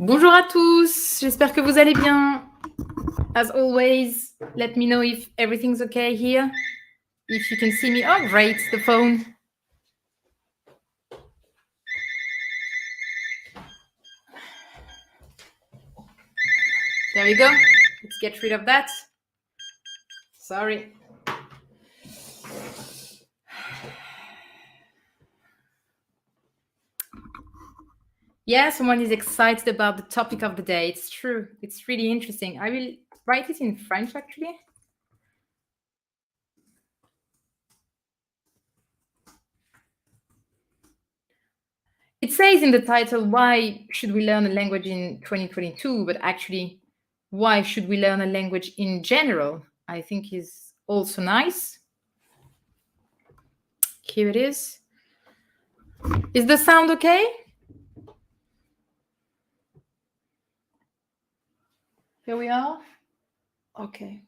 Bonjour à tous, j'espère que vous allez bien. As always, let me know if everything's okay here. If you can see me. Oh, great, the phone. There we go. Let's get rid of that. Sorry. Yeah, someone is excited about the topic of the day. It's true. It's really interesting. I will write it in French, actually. It says in the title, why should we learn a language in 2022? But actually, why should we learn a language in general? I think is also nice. Here it is. Is the sound okay? Here we are. Okay.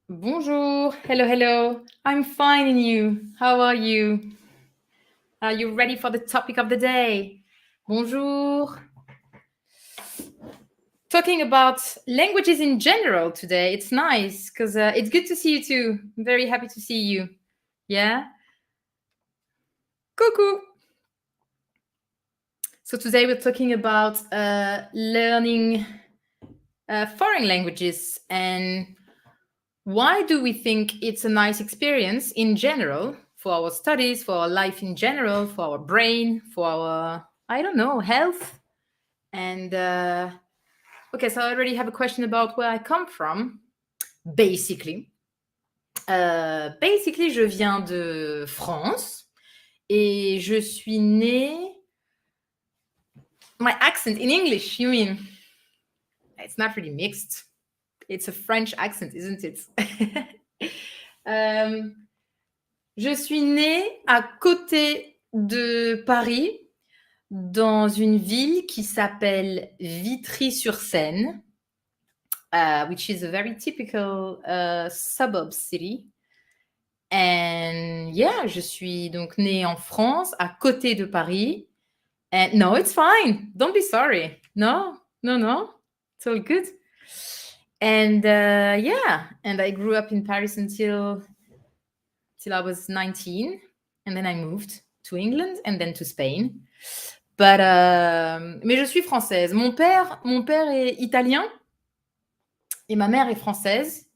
Bonjour. Hello, hello. I'm fine, and you? How are you? Are you ready for the topic of the day? Bonjour. Talking about languages in general today. It's nice because it's good to see you too. I'm very happy to see you. Yeah. Coucou. So today we're talking about learning foreign languages and why do we think it's a nice experience in general for our studies, for our life in general, for our brain, for our, I don't know, health? And okay, so I already have a question about where I come from. Basically, je viens de France et je suis née. My accent in English, you mean? It's not really mixed. It's a French accent, isn't it? Je suis née à côté de Paris, dans une ville qui s'appelle Vitry-sur-Seine, which is a very typical suburb city. And yeah, je suis donc née en France, à côté de Paris. And no, it's fine. Don't be sorry. No. It's all good. And yeah, and I grew up in Paris until I was 19. And then I moved to England and then to Spain. But, mais je suis française. Mon père est italien et ma mère est française.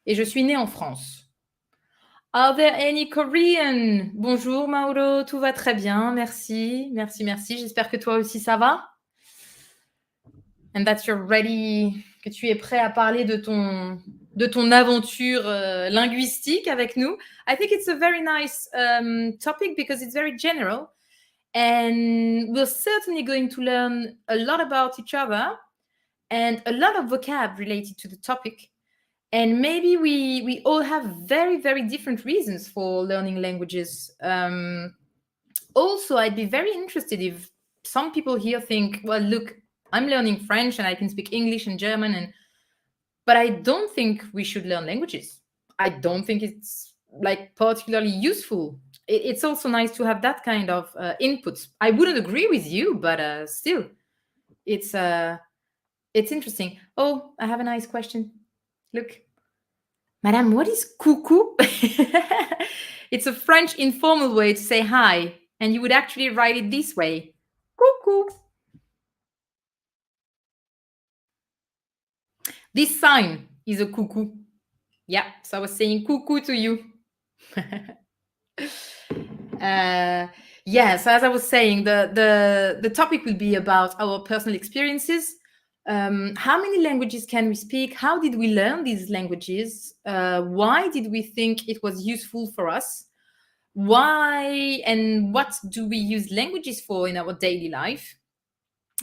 Et je suis née en France. Are there any Korean? Bonjour Mauro, tout va très bien, merci. J'espère que toi aussi ça va. And that you're ready, que tu es prêt à parler de ton aventure linguistique avec nous. I think it's a very nice topic because it's very general. And we're certainly going to learn a lot about each other and a lot of vocab related to the topic. And maybe we all have very, very different reasons for learning languages. Also, I'd be very interested if some people here think, well, look, I'm learning French and I can speak English and German, but I don't think we should learn languages. I don't think it's like particularly useful. It's also nice to have that kind of input. I wouldn't agree with you, but still, it's interesting. Oh, I have a nice question. Look. Madame, what is coucou? It's a French informal way to say hi, and you would actually write it this way. Coucou. This sign is a coucou. Yeah, so I was saying coucou to you. Yeah, so as I was saying, the topic will be about our personal experiences. How many languages can we speak? How did we learn these languages? Why did we think it was useful for us? Why and what do we use languages for in our daily life?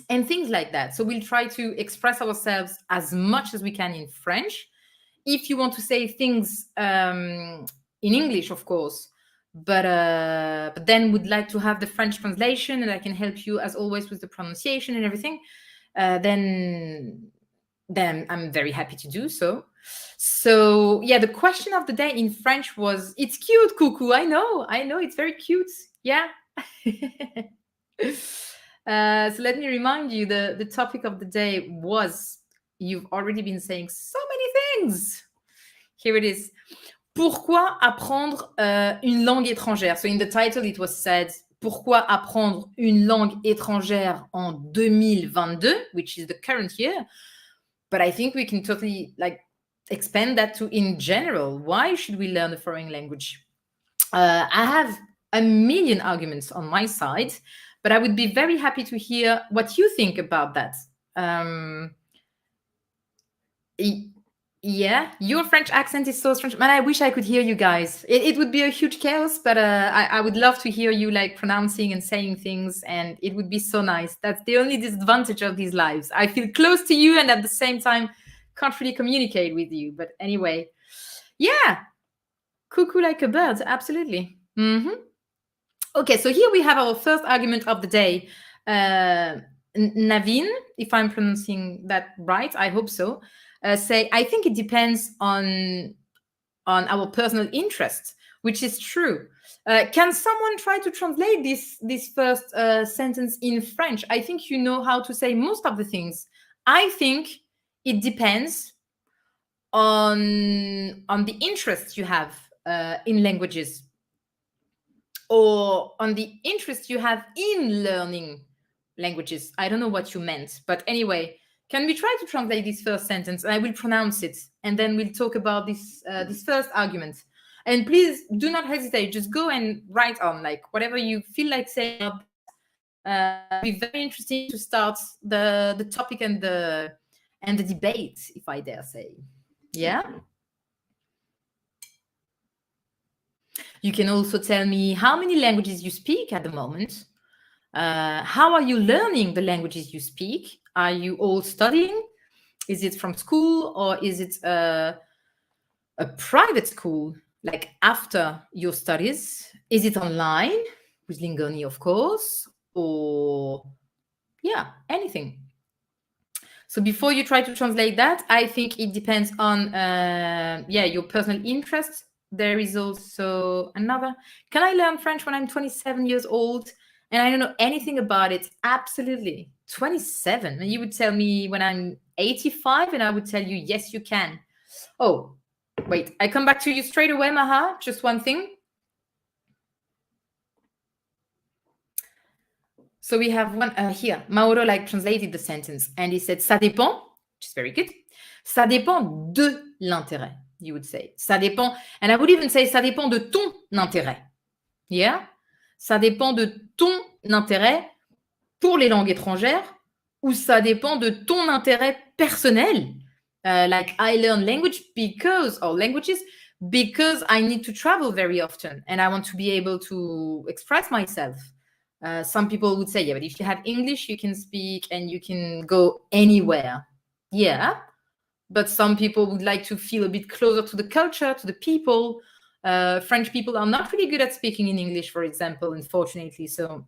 And things like that. So we'll try to express ourselves as much as we can in French. If you want to say things in English, of course, but then would like to have the French translation and I can help you as always with the pronunciation and everything, then I'm very happy to do so. So yeah, the question of the day in French was, it's cute, coucou. I know, it's very cute. Yeah, So let me remind you, the topic of the day was, you've already been saying so many things. Here it is. Pourquoi apprendre une langue étrangère? So in the title it was said, pourquoi apprendre une langue étrangère en 2022, which is the current year. But I think we can totally expand that to in general. Why should we learn a foreign language? I have a million arguments on my side, but I would be very happy to hear what you think about that. Yeah, your French accent is so strange. Man, I wish I could hear you guys. It would be a huge chaos, but I would love to hear you pronouncing and saying things, and it would be so nice. That's the only disadvantage of these lives. I feel close to you and at the same time can't really communicate with you. But anyway, yeah, cuckoo like a bird, absolutely. Okay, so here we have our first argument of the day. Naveen, if I'm pronouncing that right, I hope so. Say, I think it depends on our personal interest, which is true. Can someone try to translate this first sentence in French? I think you know how to say most of the things. I think it depends on the interest you have in languages, or on the interest you have in learning languages. I don't know what you meant, but anyway, can we try to translate this first sentence? I will pronounce it, and then we'll talk about this first argument. And please do not hesitate. Just go and write on whatever you feel like saying. It'll be very interesting to start the topic and the debate, if I dare say. Yeah. You can also tell me how many languages you speak at the moment. How are you learning the languages you speak? Are you all studying? Is it from school, or is it a private school, after your studies? Is it online with Lingoni, of course, or anything? So before you try to translate that, I think it depends on your personal interests. There is also another. Can I learn French when I'm 27 years old and I don't know anything about it? Absolutely. 27. And you would tell me when I'm 85, and I would tell you, yes, you can. Oh, wait. I come back to you straight away, Maha. Just one thing. So we have one here. Mauro translated the sentence, and he said, ça dépend, which is very good. Ça dépend de l'intérêt, you would say. Ça dépend, and I would even say, ça dépend de ton intérêt. Yeah? Ça dépend de ton intérêt pour les langues étrangères, ou ça dépend de ton intérêt personnel. I learn languages because I need to travel very often, and I want to be able to express myself. Some people would say, yeah, but if you have English, you can speak and you can go anywhere. Yeah, but some people would like to feel a bit closer to the culture, to the people. French people are not really good at speaking in English, for example, unfortunately. So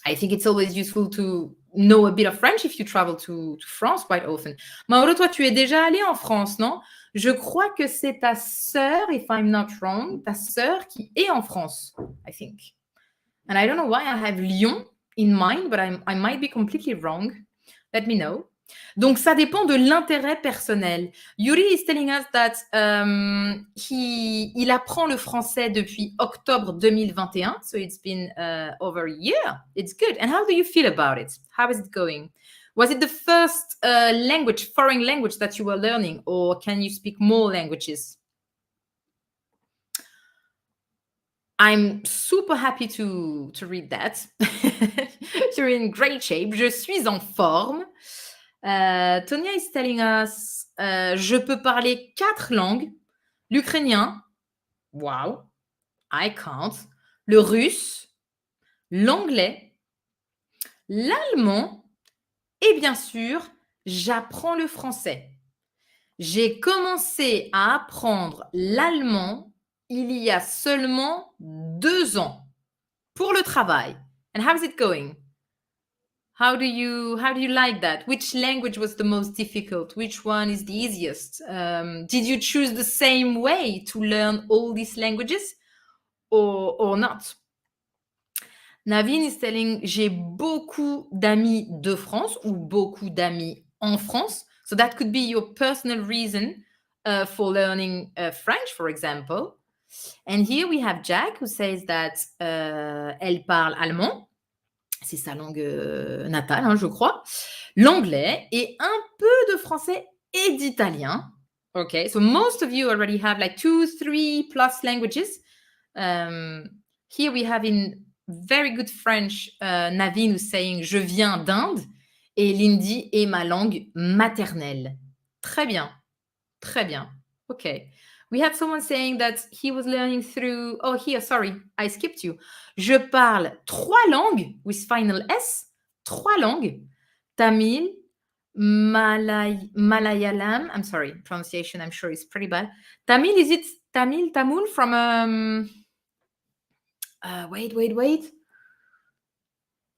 I think it's always useful to know a bit of French if you travel to France quite often. Mauro, toi, tu es déjà allé en France, non? Je crois que c'est ta sœur, if I'm not wrong, ta sœur qui est en France, I think. And I don't know why I have Lyon in mind, but I might be completely wrong. Let me know. Donc, ça dépend de l'intérêt personnel. Yuri is telling us that il apprend le français depuis octobre 2021. So it's been over a year. It's good. And how do you feel about it? How is it going? Was it the first foreign language that you were learning, or can you speak more languages? I'm super happy to read that. You're in great shape. Je suis en forme. Tonya is telling us, je peux parler 4 langues. L'ukrainien, wow, I can't. Le russe, l'anglais, l'allemand, et bien sûr, j'apprends le français. J'ai commencé à apprendre l'allemand il y a seulement 2 ans pour le travail. And how is it going? How do you like that? Which language was the most difficult? Which one is the easiest? Did you choose the same way to learn all these languages or not? Naveen is telling j'ai beaucoup d'amis de France ou beaucoup d'amis en France. So that could be your personal reason for learning French, for example. And here we have Jack who says that elle parle allemand. C'est sa langue natale, hein, je crois. L'anglais et un peu de français et d'italien. Okay, so most of you already have like 2, 3 plus languages. Here we have in very good French, Naveen who's saying je viens d'Inde et l'hindi est ma langue maternelle. Très bien, très bien. Okay. We had someone saying that he was learning through. Oh, here, sorry, I skipped you. Je parle 3 langues with final S. 3 langues. Tamil, Malayalam. I'm sorry, pronunciation, I'm sure is pretty bad. Tamil, is it Tamil from. Wait.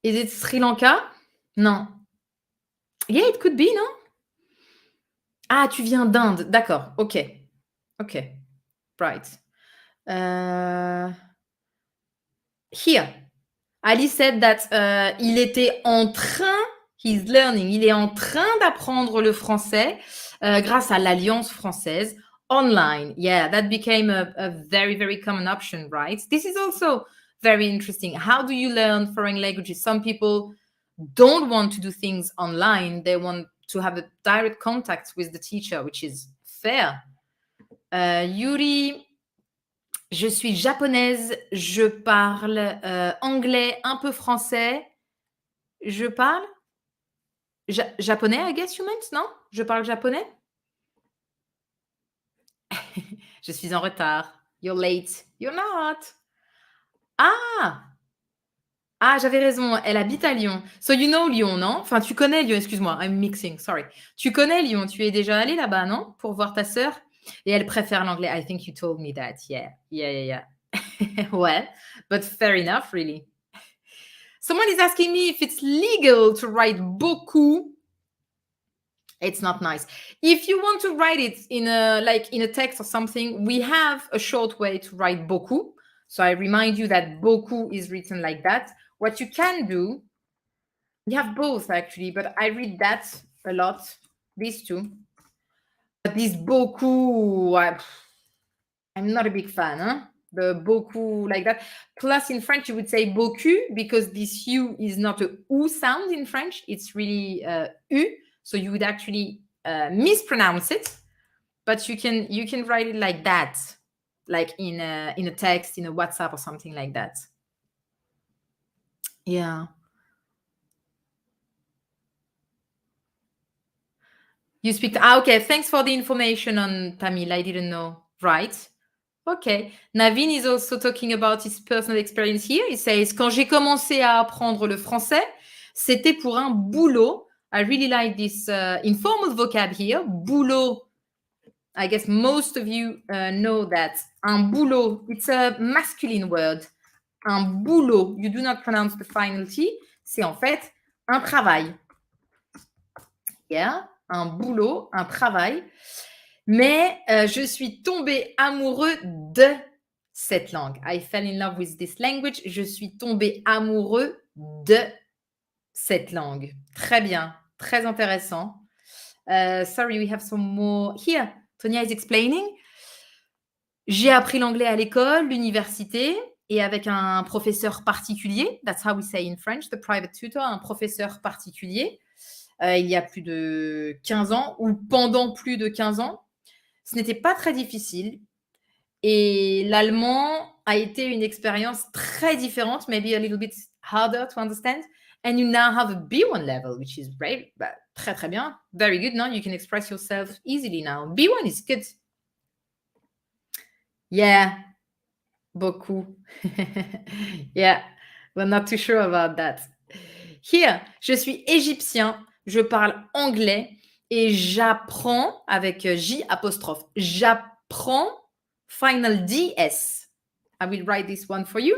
Is it Sri Lanka? Non. Yeah, it could be, non? Ah, tu viens d'Inde. D'accord. OK. Right. Here, Ali said that il était en train, he's learning, il est en train d'apprendre le français grâce à l'Alliance française online. Yeah, that became a very, very common option, right? This is also very interesting. How do you learn foreign languages? Some people don't want to do things online. They want to have a direct contact with the teacher, which is fair. Yuri, je suis japonaise, je parle anglais, un peu français. Je parle japonais, I guess you meant, non? Je parle japonais? Je suis en retard. You're late. You're not. Ah, j'avais raison, elle habite à Lyon. So you know Lyon, non? Enfin, tu connais Lyon, excuse-moi, I'm mixing, sorry. Tu connais Lyon, tu es déjà allée là-bas, non? Pour voir ta sœur? Et elle préfère l'anglais. I think you told me that. Yeah. Ouais, but fair enough, really. Someone is asking me if it's legal to write beaucoup. It's not nice. If you want to write it in a text or something, we have a short way to write beaucoup. So I remind you that beaucoup is written like that. What you can do, you have both actually, but I read that a lot, these two. But these beaucoup, I'm not a big fan, huh? The beaucoup like that. Plus in French, you would say beaucoup because this U is not a OU sound in French. It's really U. So you would actually mispronounce it, but you can write it like that, like in a text, in a WhatsApp or something like that. Yeah. You speak. Okay. Thanks for the information on Tamil. I didn't know. Right. Okay. Naveen is also talking about his personal experience here. He says, quand j'ai commencé à apprendre le français, c'était pour un boulot. I really like this informal vocab here. Boulot. I guess most of you know that. Un boulot, it's a masculine word. Un boulot, you do not pronounce the final T. C'est en fait un travail. Yeah, un boulot, un travail. Mais je suis tombée amoureux de cette langue. I fell in love with this language. Je suis tombée amoureux de cette langue. Très bien, très intéressant. Sorry, we have some more. Here, Tonya is explaining. J'ai appris l'anglais à l'école, l'université et avec un professeur particulier. That's how we say in French, the private tutor, un professeur particulier. Il y a plus de 15 ans ou pendant plus de 15 ans. Ce n'était pas très difficile et l'allemand a été une expérience très différente, maybe a little bit harder to understand. And you now have a B1 level, which is great. Bah, très, très bien. Very good. Now you can express yourself easily now. B1 is good. Yeah, beaucoup. Yeah, we're not too sure about that. Here, je suis égyptien, je parle anglais et j'apprends avec J apostrophe. J'apprends final DS. I will write this one for you.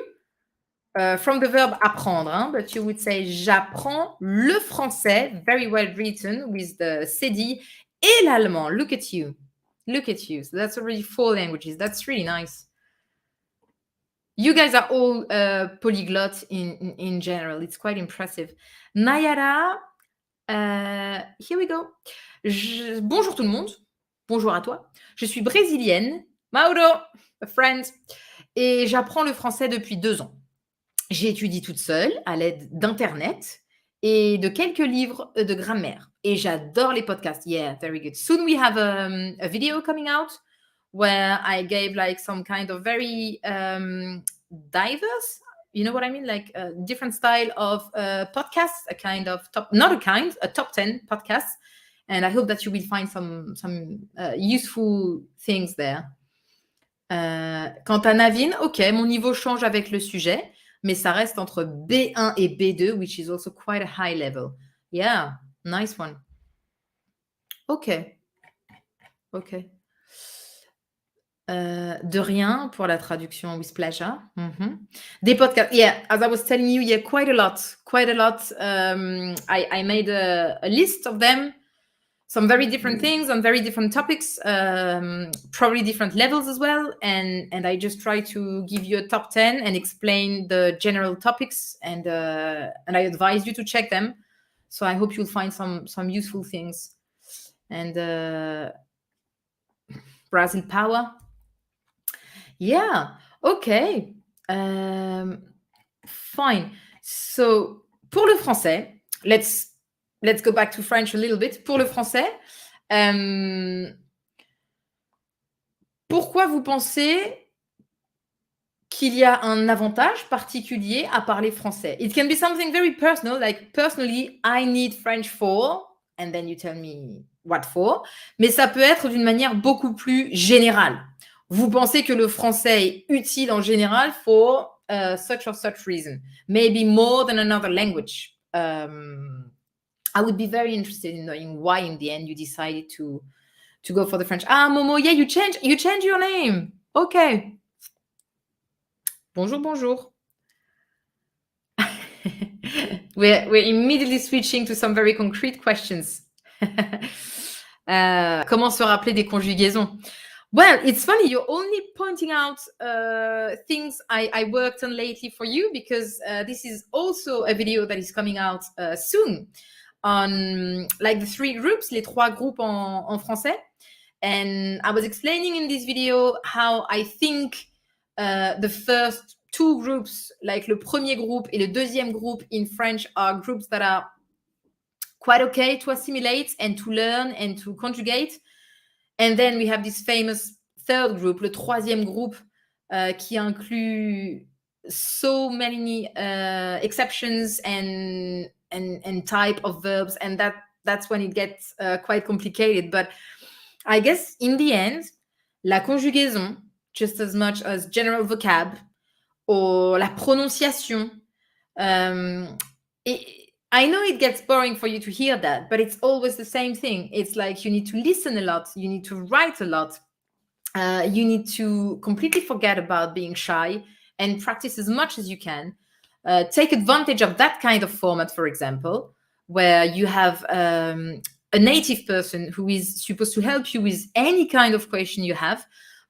From the verb apprendre, hein, but you would say j'apprends le français, very well written with the cédille, et l'allemand. Look at you. So that's already 4 languages. That's really nice. You guys are all polyglots in general. It's quite impressive. Nayara, here we go. Bonjour tout le monde. Bonjour à toi. Je suis brésilienne. Mauro, a friend. Et j'apprends le français depuis 2 ans. J'étudie toute seule à l'aide d'Internet et de quelques livres de grammaire. Et j'adore les podcasts. Yeah, very good. Soon we have a video coming out where I gave like some kind of very diverse, you know what I mean? Like a different style of podcasts, a top 10 podcasts. And I hope that you will find some useful things there. Quant à Navin, ok, mon niveau change avec le sujet, mais ça reste entre B1 et B2, which is also quite a high level. Yeah, nice one. Ok. De rien pour la traduction with pleasure. Des podcasts. Yeah, as I was telling you, yeah, quite a lot. I made a list of them. Some very different things on very different topics, probably different levels as well. And I just try to give you a top 10 and explain the general topics. And I advise you to check them. So I hope you'll find some useful things. And Brazil Power. Yeah, okay. Fine. So, pour le français, let's go back to French a little bit. Pour le français, pourquoi vous pensez qu'il y a un avantage particulier à parler français? It can be something very personal, like personally, I need French for, and then you tell me what for. Mais ça peut être d'une manière beaucoup plus générale. Vous pensez que le français est utile en général for such or such reason, maybe more than another language. I would be very interested in knowing why in the end you decided to go for the French. Ah, Momo, yeah, you change your name. Okay. Bonjour. We're immediately switching to some very concrete questions. Comment se rappeler des conjugaisons? Well, it's funny, you're only pointing out things I worked on lately for you, because this is also a video that is coming out soon on like the 3 groups, les 3 groupes en français. And I was explaining in this video how I think the first 2 groups, like le premier groupe et le deuxième groupe in French, are groups that are quite okay to assimilate and to learn and to conjugate. And then we have this famous third group, le troisième groupe, qui inclut so many exceptions and type of verbs, and that's when it gets quite complicated. But I guess in the end, la conjugaison, just as much as general vocab or la prononciation, I know it gets boring for you to hear that, but it's always the same thing. It's like you need to listen a lot, you need to write a lot, you need to completely forget about being shy and practice as much as you can. Take advantage of that kind of format, for example, where you have a native person who is supposed to help you with any kind of question you have,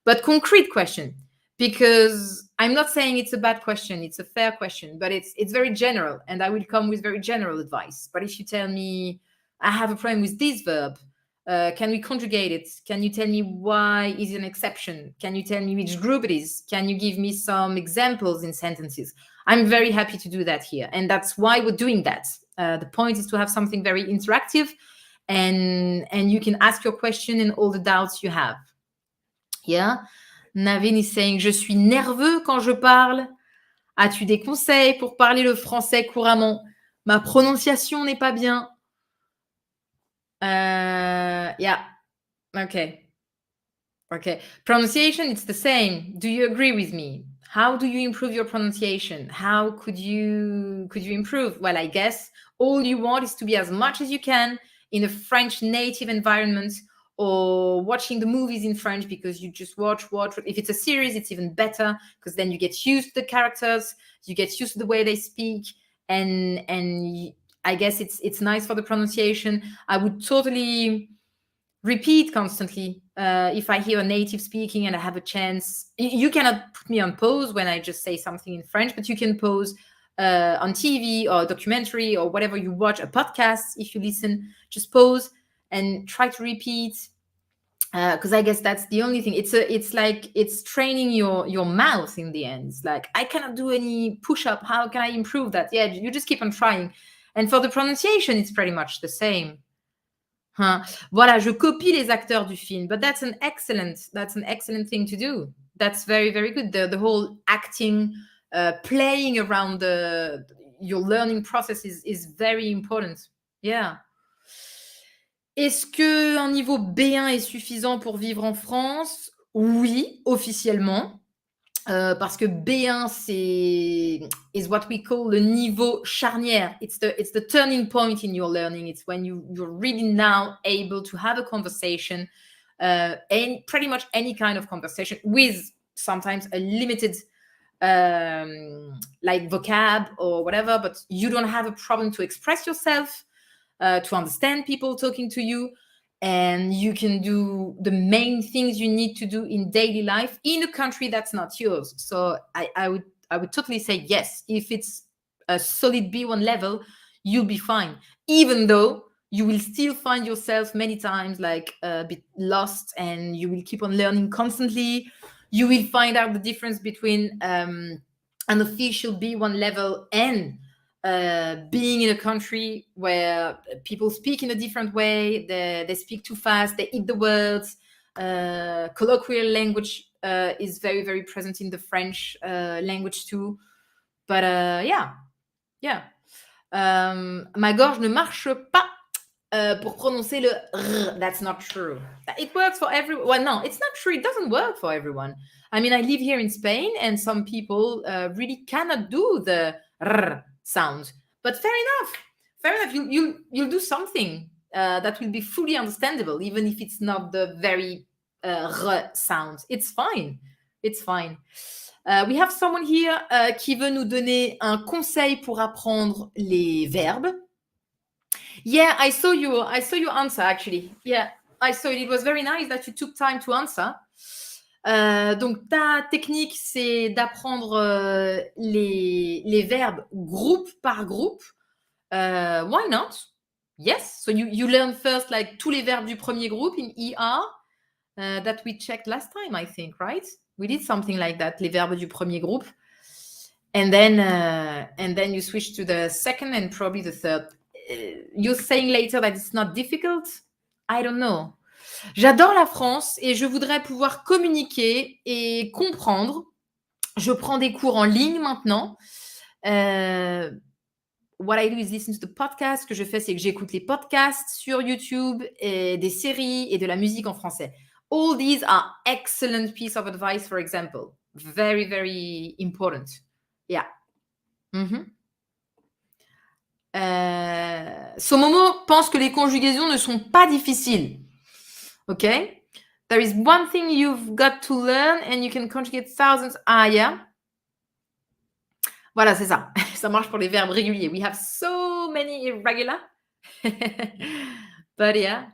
but concrete question. Because I'm not saying it's a bad question, it's a fair question, but it's very general, and I will come with very general advice. But if you tell me, I have a problem with this verb, can we conjugate it? Can you tell me why is it an exception? Can you tell me which group it is? Can you give me some examples in sentences? I'm very happy to do that here, and that's why we're doing that. The point is to have something very interactive, and you can ask your question and all the doubts you have. Yeah. Navin is saying, je suis nerveux quand je parle. As-tu des conseils pour parler le français couramment? Ma prononciation n'est pas bien. Yeah. Okay. Pronunciation, it's the same. Do you agree with me? How do you improve your pronunciation? How could you improve? Well, I guess all you want is to be as much as you can in a French native environment, or watching the movies in French, because you just watch. If it's a series, it's even better, because then you get used to the characters, you get used to the way they speak, and I guess it's nice for the pronunciation. I would totally repeat constantly. If I hear a native speaking and I have a chance, you cannot put me on pause when I just say something in French, but you can pause on TV or a documentary or whatever you watch, a podcast. If you listen, just pause and try to repeat. Because I guess that's the only thing. It's like it's training your mouth in the end. It's like, I cannot do any push-up. How can I improve that? Yeah, you just keep on trying. And for the pronunciation, it's pretty much the same. Hein. Voilà, je copie les acteurs du film. But that's an excellent thing to do. That's very, very good. The whole acting, playing around your learning process is very important. Yeah. Est-ce qu'un niveau B1 est suffisant pour vivre en France? Oui, officiellement. Parce que B1, is what we call le niveau charnière. It's the turning point in your learning. It's when you're really now able to have a conversation, and pretty much any kind of conversation with sometimes a limited like vocab or whatever, but you don't have a problem to express yourself, to understand people talking to you, and you can do the main things you need to do in daily life in a country that's not yours. So I would totally say yes. If it's a solid B1 level, you'll be fine, even though you will still find yourself many times like a bit lost, and you will keep on learning constantly. You will find out the difference between an official B1 level and being in a country where people speak in a different way, they speak too fast, they eat the words. Colloquial language is very, very present in the French language too. But yeah. Ma gorge ne marche pas pour prononcer le R. That's not true. It works for everyone. Well, no, it's not true. It doesn't work for everyone. I mean, I live here in Spain, and some people really cannot do the R sound. But fair enough. You'll do something that will be fully understandable, even if it's not the very R sound. It's fine. We have someone here qui veut nous donner un conseil pour apprendre les verbes. Yeah, I saw your answer actually. Yeah, I saw it. It was very nice that you took time to answer. Donc ta technique, c'est d'apprendre les verbes groupe par groupe. Why not? Yes. So you learn first like tous les verbes du premier groupe in ER that we checked last time, I think, right? We did something like that, les verbes du premier groupe. And then you switch to the second and probably the third. You're saying later that it's not difficult? I don't know. J'adore la France et je voudrais pouvoir communiquer et comprendre. Je prends des cours en ligne maintenant. What I do is listen to the podcast. Ce que je fais, c'est que j'écoute les podcasts sur YouTube, et des séries et de la musique en français. All these are excellent piece of advice, for example. Very, very important. Yeah. Somomo pense que les conjugaisons ne sont pas difficiles. Okay? There is one thing you've got to learn and you can conjugate thousands. Ah, yeah. Voilà, c'est ça. Ça marche pour les verbes réguliers. We have so many irregular. But yeah.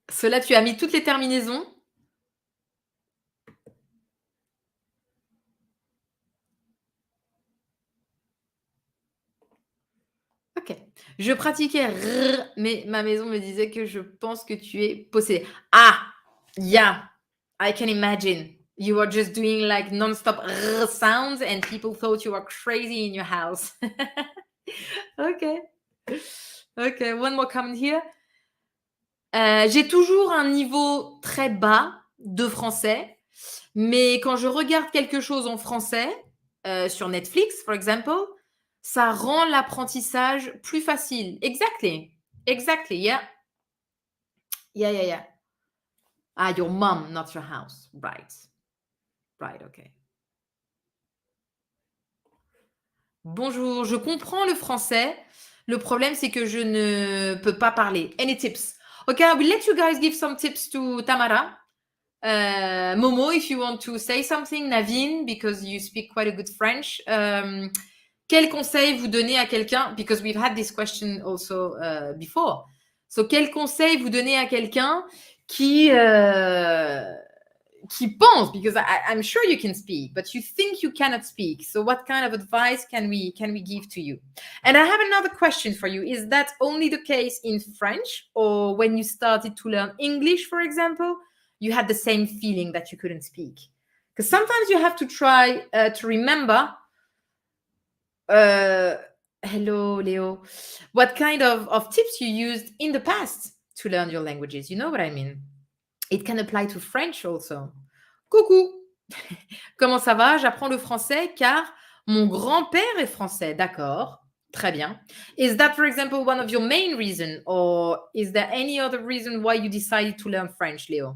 Cela, tu as mis toutes les terminaisons. Ok. Je pratiquais R, mais ma maison me disait que je pense que tu es possédé. Ah, yeah, I can imagine. You were just doing like non-stop R sounds and people thought you were crazy in your house. Okay, one more comment here. J'ai toujours un niveau très bas de français, mais quand je regarde quelque chose en français, sur Netflix, for example, ça rend l'apprentissage plus facile. Exactly, yeah. Ah, your mom, not your house. Right, okay. Bonjour, je comprends le français. Le problème, c'est que je ne peux pas parler. Any tips? Okay, I will let you guys give some tips to Tamara. Momo, if you want to say something, Naveen, because you speak quite a good French. Quel conseil vous donnez à quelqu'un? Because we've had this question also before. So, quel conseil vous donnez à quelqu'un qui pense? Because I'm sure you can speak, but you think you cannot speak. So, what kind of advice can we give to you? And I have another question for you. Is that only the case in French, or when you started to learn English, for example, you had the same feeling that you couldn't speak? Because sometimes you have to try to remember. Hello, Leo. What kind of tips you used in the past to learn your languages? You know what I mean? It can apply to French also. Coucou! Comment ça va? J'apprends le français car mon grand-père est français. D'accord. Très bien. Is that, for example, one of your main reasons, or is there any other reason why you decided to learn French, Léo?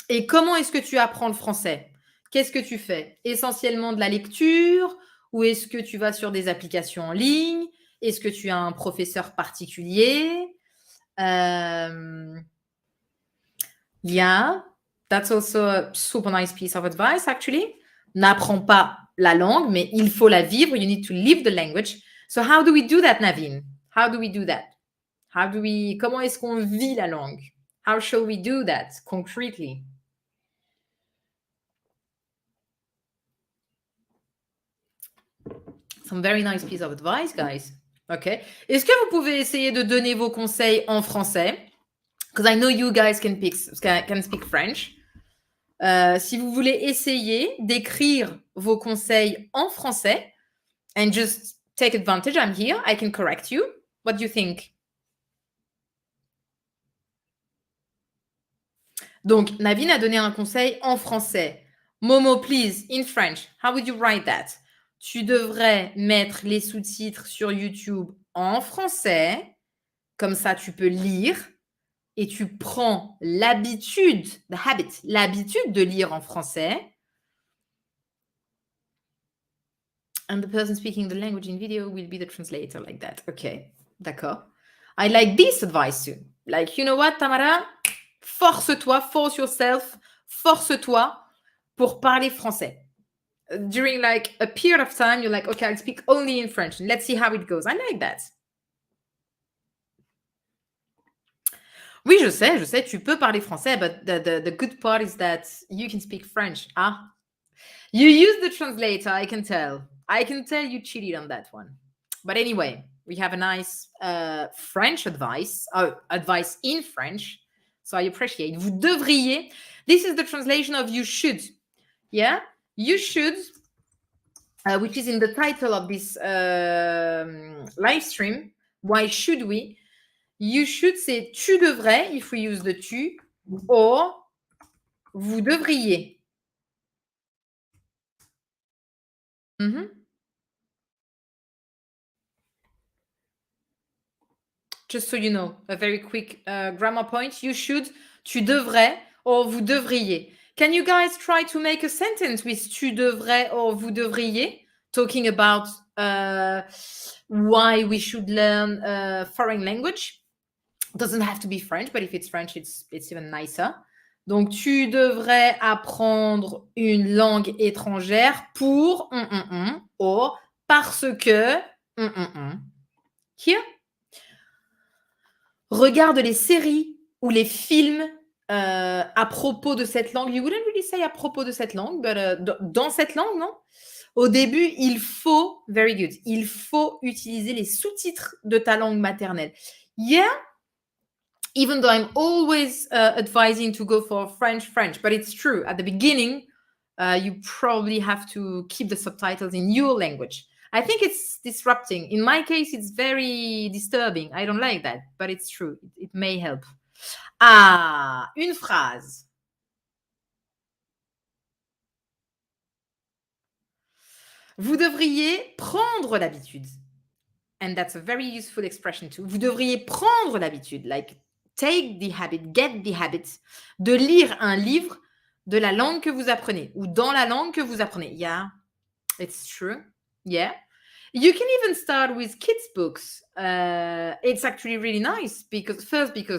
Et comment est-ce que tu apprends le français? Qu'est-ce que tu fais? Essentiellement de la lecture, ou est-ce que tu vas sur des applications en ligne? Est-ce que tu as un professeur particulier? Yeah, that's also a super nice piece of advice, actually. N'apprends pas la langue, mais il faut la vivre. You need to live the language. So how do we do that, Naveen? How do we do that? Comment est-ce qu'on vit la langue? How shall we do that concretely? Some very nice piece of advice, guys. Okay. Est-ce que vous pouvez essayer de donner vos conseils en français? Because I know you guys can speak French. Si vous voulez essayer d'écrire vos conseils en français, and just take advantage, I'm here, I can correct you. What do you think? Donc, Naveen a donné un conseil en français. Momo, please, in French, how would you write that? Tu devrais mettre les sous-titres sur YouTube en français, comme ça tu peux lire, et tu prends l'habitude de lire en français. And the person speaking the language in video will be the translator, like that. Okay, d'accord. I like this advice too. Like, you know what, Tamara? Force-toi, force yourself, force-toi pour parler français. During like a period of time, you're like, okay, I'll speak only in French. And let's see how it goes. I like that. Oui, je sais, tu peux parler français, but the good part is that you can speak French. Ah, you use the translator, I can tell. I can tell you cheated on that one. But anyway, we have a nice French advice in French. So I appreciate. Vous devriez. This is the translation of you should. Yeah? You should, which is in the title of this live stream. Why should we? You should, c'est tu devrais, if we use the tu, or vous devriez. Mm-hmm. Just so you know, a very quick grammar point. You should, tu devrais, or vous devriez. Can you guys try to make a sentence with tu devrais or vous devriez, talking about why we should learn a foreign language? It doesn't have to be French, but if it's French, it's even nicer. Donc, tu devrais apprendre une langue étrangère pour or parce que Here. Regarde les séries ou les films à propos de cette langue. You wouldn't really say à propos de cette langue, but dans cette langue, non? Au début, il faut utiliser les sous-titres de ta langue maternelle. Yeah, even though I'm always advising to go for French, but it's true. At the beginning, you probably have to keep the subtitles in your language. I think it's disrupting. In my case, it's very disturbing. I don't like that, but it's true. It may help. Ah, une phrase. Vous devriez prendre l'habitude. And that's a very useful expression too. Vous devriez prendre l'habitude, like take the habit, get the habit, de lire un livre de la langue que vous apprenez ou dans la langue que vous apprenez. Yeah, it's true. Yeah. You can even start with kids' books. It's actually really nice because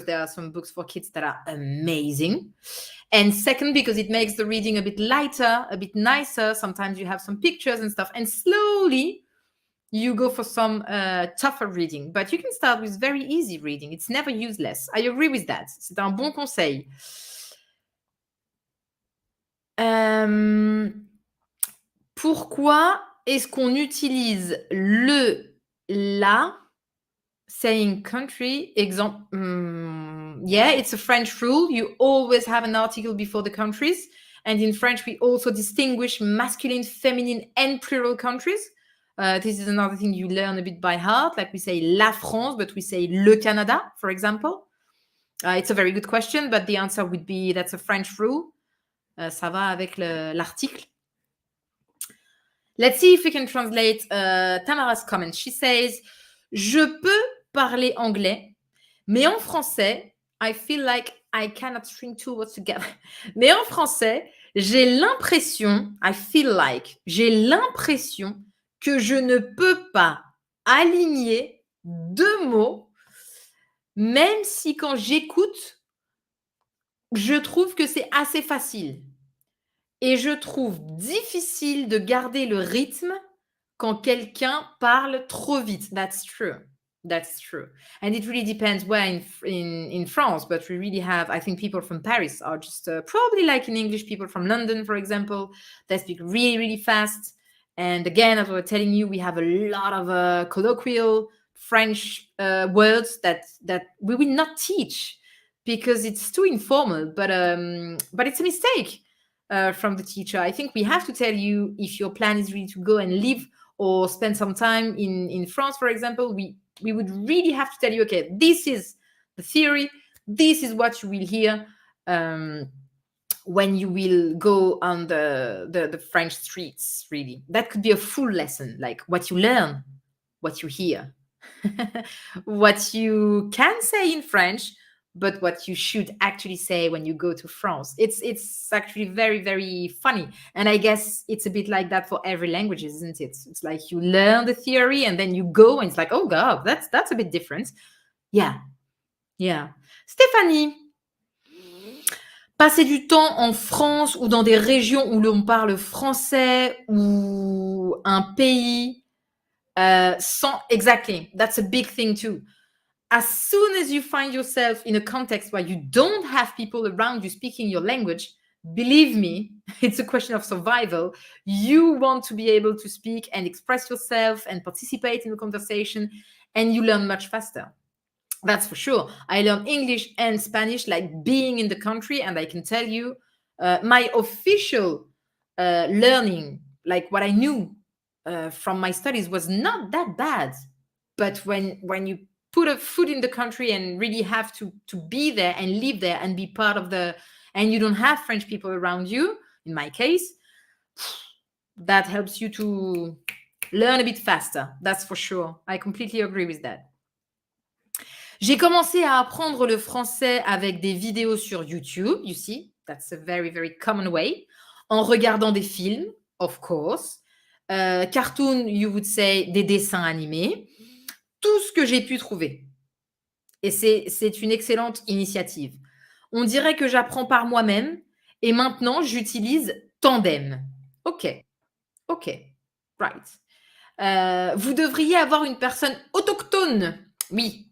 there are some books for kids that are amazing. And second, because it makes the reading a bit lighter, a bit nicer. Sometimes you have some pictures and stuff. And slowly you go for some tougher reading. But you can start with very easy reading. It's never useless. I agree with that. C'est un bon conseil. Pourquoi est-ce qu'on utilise le la saying country exemple yeah, it's a French rule. You always have an article before the countries, and in French we also distinguish masculine, feminine and plural countries. This is another thing you learn a bit by heart, like we say la France but we say le Canada, for example. It's a very good question, but the answer would be that's a French rule. Ça va avec l'article. Let's see if we can translate Tamara's comment. She says, je peux parler anglais, mais en français, I feel like I cannot string two words together. Mais en français, j'ai l'impression que je ne peux pas aligner deux mots, même si quand j'écoute, je trouve que c'est assez facile. Et je trouve difficile de garder le rythme quand quelqu'un parle trop vite. That's true. That's true. And it really depends where in France, but we really have, I think people from Paris are just probably like in English, people from London, for example, they speak really, really fast. And again, as I was telling you, we have a lot of colloquial French words that we will not teach because it's too informal, but it's a mistake. From the teacher. I think we have to tell you if your plan is really to go and live or spend some time in France, for example, we would really have to tell you, okay, this is the theory, this is what you will hear when you will go on the French streets, really. That could be a full lesson, like what you learn, what you hear, what you can say in French, but what you should actually say when you go to France. It's actually very, very funny. And I guess it's a bit like that for every language, isn't it? It's like you learn the theory and then you go and it's like, oh God, that's a bit different. Yeah. Stéphanie, passer du temps en France ou dans des régions où l'on parle français ou un pays sans... Exactly. That's a big thing too. As soon as you find yourself in a context where you don't have people around you speaking your language, believe me, it's a question of survival. You want to be able to speak and express yourself and participate in the conversation, and you learn much faster. That's for sure. I learned English and Spanish like being in the country, and I can tell you my official learning, like what I knew from my studies was not that bad. But when you put a foot in the country and really have to be there and live there and be part of and you don't have French people around you, in my case, that helps you to learn a bit faster. That's for sure. I completely agree with that. J'ai commencé à apprendre le français avec des vidéos sur YouTube, you see, that's a very, very common way, en regardant des films, of course, cartoon, you would say, des dessins animés, tout ce que j'ai pu trouver. Et c'est une excellente initiative. On dirait que j'apprends par moi-même et maintenant, j'utilise Tandem. OK, right. Vous devriez avoir une personne autochtone, oui,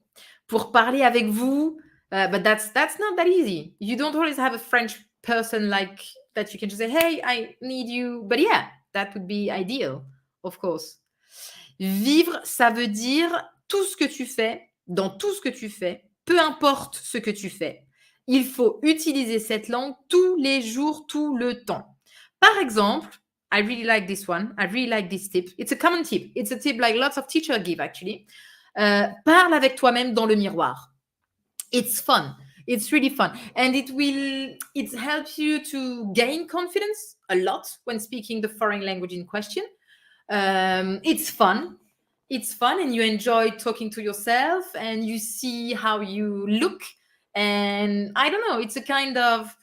pour parler avec vous. But that's not that easy. You don't always have a French person like that you can just say, hey, I need you. But yeah, that would be ideal, of course. Vivre, ça veut dire tout ce que tu fais, dans tout ce que tu fais, peu importe ce que tu fais. Il faut utiliser cette langue tous les jours, tout le temps. Par exemple, I really like this one. I really like this tip. It's a common tip. It's a tip like lots of teachers give, actually. Parle avec toi-même dans le miroir. It's fun. It's really fun. And it helps you to gain confidence a lot when speaking the foreign language in question. It's fun. It's fun and you enjoy talking to yourself and you see how you look. And I don't know, it's a kind of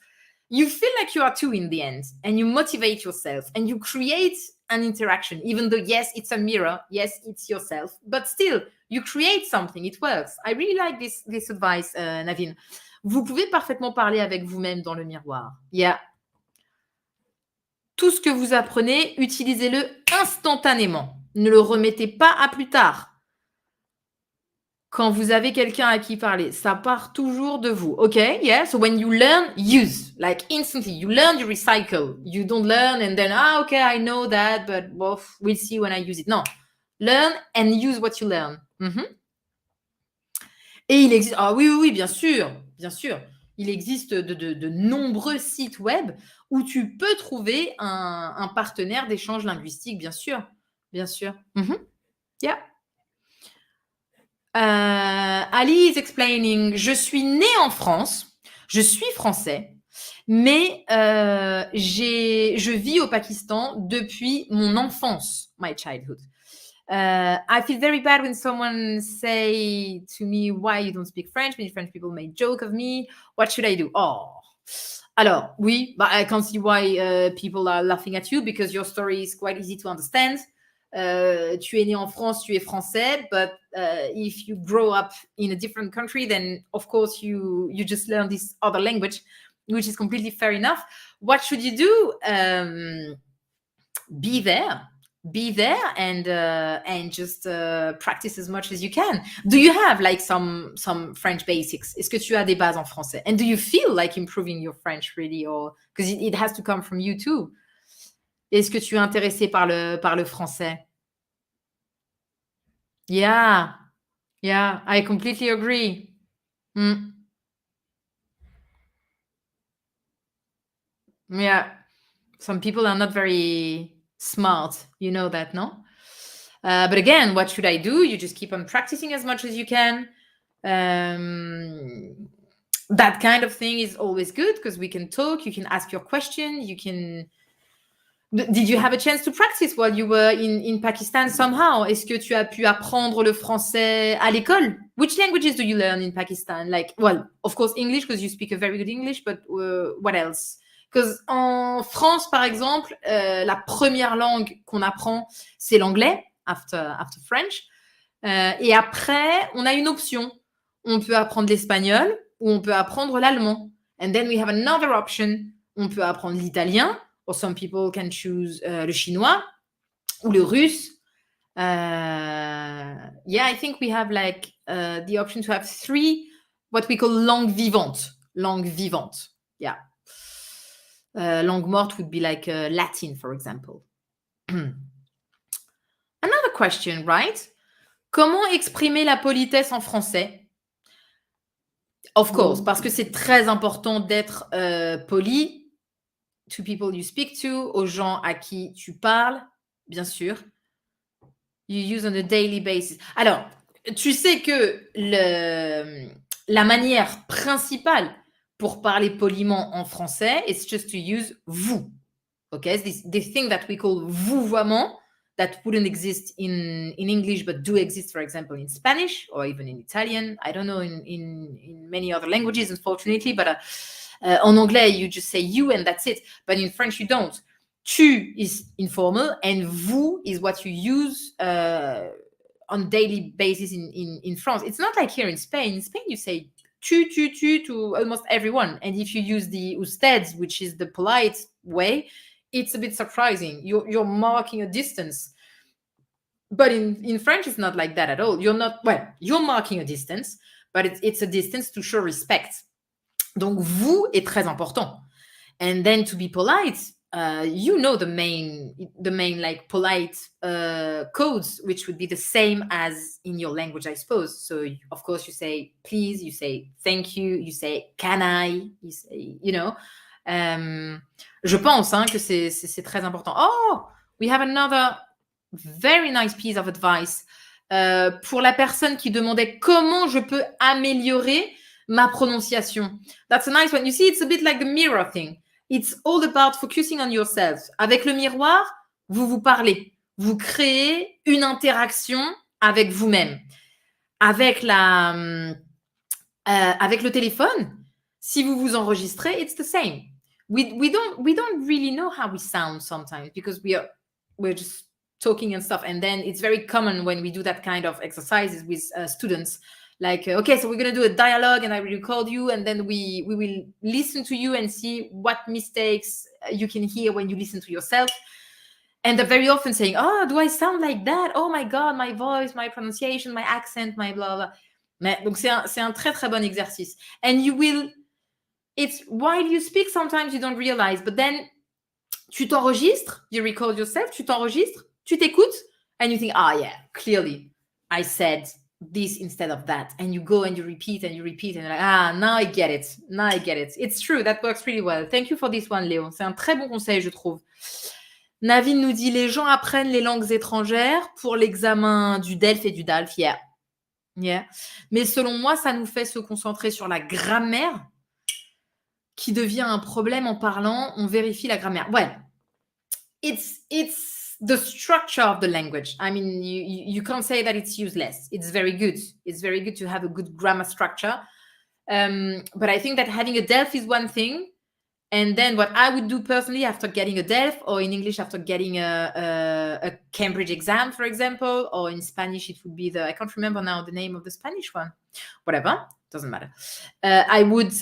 you feel like you are two in the end, and you motivate yourself, and you create an interaction, even though, yes, it's a mirror, yes, it's yourself, but still, you create something, it works. I really like this advice, Naveen. Vous pouvez parfaitement parler avec vous-même dans le miroir. Yeah. Tout ce que vous apprenez, utilisez-le instantanément. Ne le remettez pas à plus tard. Quand vous avez quelqu'un à qui parler, ça part toujours de vous. Okay, yeah. So when you learn, use. Like instantly. You learn, you recycle. You don't learn and then, okay, I know that, but well, we'll see when I use it. Non. Learn and use what you learn. Et il existe... Ah oui, bien sûr. Bien sûr. Il existe de nombreux sites web où tu peux trouver un partenaire d'échange linguistique, bien sûr. Bien sûr. Yeah. Ali is explaining, je suis née en France, je suis français, mais je vis au Pakistan depuis mon enfance, my childhood. I feel very bad when someone say to me, why you don't speak French? Many French people make joke of me. What should I do? Oh. Alors, oui, but I can't see why people are laughing at you because your story is quite easy to understand. Tu es né en France, tu es français, but if you grow up in a different country, then of course you just learn this other language, which is completely fair enough. What should you do? Be there and just practice as much as you can. Do you have like some French basics? Est-ce que tu as des bases en français? And do you feel like improving your French really, or because it has to come from you too? Est-ce que tu es intéressé par le français? Yeah, I completely agree. Yeah, some people are not very smart. You know that, no? But again, what should I do? You just keep on practicing as much as you can. That kind of thing is always good because we can talk. You can ask your question. You can... Did you have a chance to practice while you were in Pakistan somehow? Est-ce que tu as pu apprendre le français à l'école? Which languages do you learn in Pakistan? Like, well, of course, English because you speak a very good English, but what else? Because en France, par exemple, la première langue qu'on apprend, c'est l'anglais, after French. Et après, on a une option. On peut apprendre l'espagnol ou on peut apprendre l'allemand. And then we have another option. On peut apprendre l'italien, or some people can choose le chinois ou le russe. Yeah, I think we have like the option to have 3 what we call langues vivantes. Langue vivante. Yeah. Langue morte would be like Latin, for example. Another question, right? Comment exprimer la politesse en français? Of course, parce que c'est très important d'être poli to people you speak to, aux gens à qui tu parles, bien sûr. You use on a daily basis. Alors, tu sais que la manière principale pour parler poliment en français is just to use vous. Okay, this thing that we call vouvoiement that wouldn't exist in English but do exist, for example, in Spanish or even in Italian. I don't know in many other languages, unfortunately, but en anglais, you just say you and that's it. But in French, you don't. Tu is informal and vous is what you use on daily basis in France. It's not like here in Spain. In Spain, you say tu to almost everyone. And if you use the usted, which is the polite way, it's a bit surprising. You're marking a distance. But in French, it's not like that at all. You're marking a distance, but it's a distance to show respect. Donc, vous est très important. And then to be polite, you know the main like polite codes, which would be the same as in your language, I suppose. So, of course, you say please, you say thank you say can I, you say, you know. Je pense que c'est très important. Oh, we have another very nice piece of advice pour la personne qui demandait comment je peux améliorer ma prononciation. That's a nice one. You see, it's a bit like the mirror thing. It's all about focusing on yourself. Avec le miroir, vous parlez. Vous créez une interaction avec vous-même. Avec le téléphone, si vous vous enregistrez, it's the same. we don't really know how we sound sometimes because we're just talking and stuff. And then it's very common when we do that kind of exercises with students, like okay, so we're going to do a dialogue and I will record you, and then we will listen to you and see what mistakes you can hear when you listen to yourself. And they're very often saying, oh, do I sound like that? Oh my god, my voice, my pronunciation, my accent, my blah blah. Mais, donc c'est un très très bon exercice. And you will, it's while you speak sometimes you don't realize, but then tu t'enregistres, you record yourself, tu t'enregistres, tu t'écoutes, and you think, ah yeah, clearly I said this instead of that. And you go and you repeat and you're like, ah, now I get it. Now I get it. It's true, that works really well. Thank you for this one, Léo. C'est un très bon conseil, je trouve. Navin nous dit, les gens apprennent les langues étrangères pour l'examen du DELF et du DALF. Yeah. Yeah. Mais selon moi, ça nous fait se concentrer sur la grammaire qui devient un problème en parlant. On vérifie la grammaire. Ouais. It's the structure of the language. I mean, you can't say that it's useless. It's very good. It's very good to have a good grammar structure. But I think that having a DELF is one thing. And then what I would do personally after getting a DELF, or in English after getting a Cambridge exam, for example, or in Spanish, it would be I can't remember now the name of the Spanish one. Whatever, doesn't matter. I would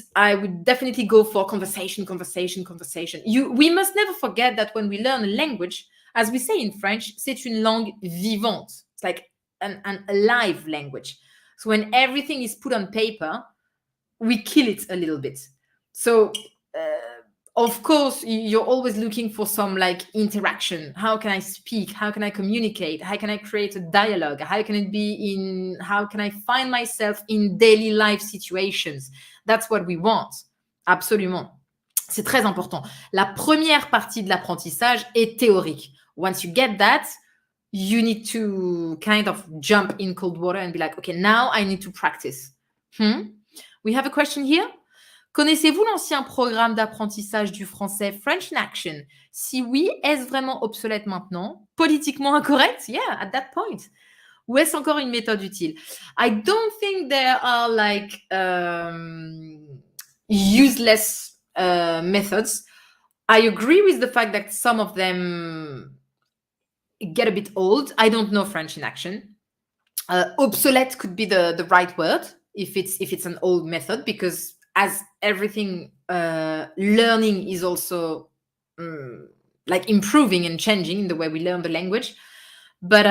definitely go for conversation. We must never forget that when we learn a language, as we say in French, c'est une langue vivante. It's like an alive language. So when everything is put on paper, we kill it a little bit. So of course, you're always looking for some like interaction. How can I speak? How can I communicate? How can I create a dialogue? How can I find myself in daily life situations? That's what we want. Absolument. C'est très important. La première partie de l'apprentissage est théorique. Once you get that, you need to kind of jump in cold water and be like, okay, now I need to practice. We have a question here. Connaissez-vous l'ancien programme d'apprentissage du français French in Action? Si oui, est-ce vraiment obsolète maintenant? Politiquement incorrect? Yeah, at that point. Ou est-ce encore une méthode utile? I don't think there are like useless methods. I agree with the fact that some of them get a bit old. I don't know French in Action. Obsolete could be the right word if it's an old method, because as everything, learning is also like improving and changing in the way we learn the language. But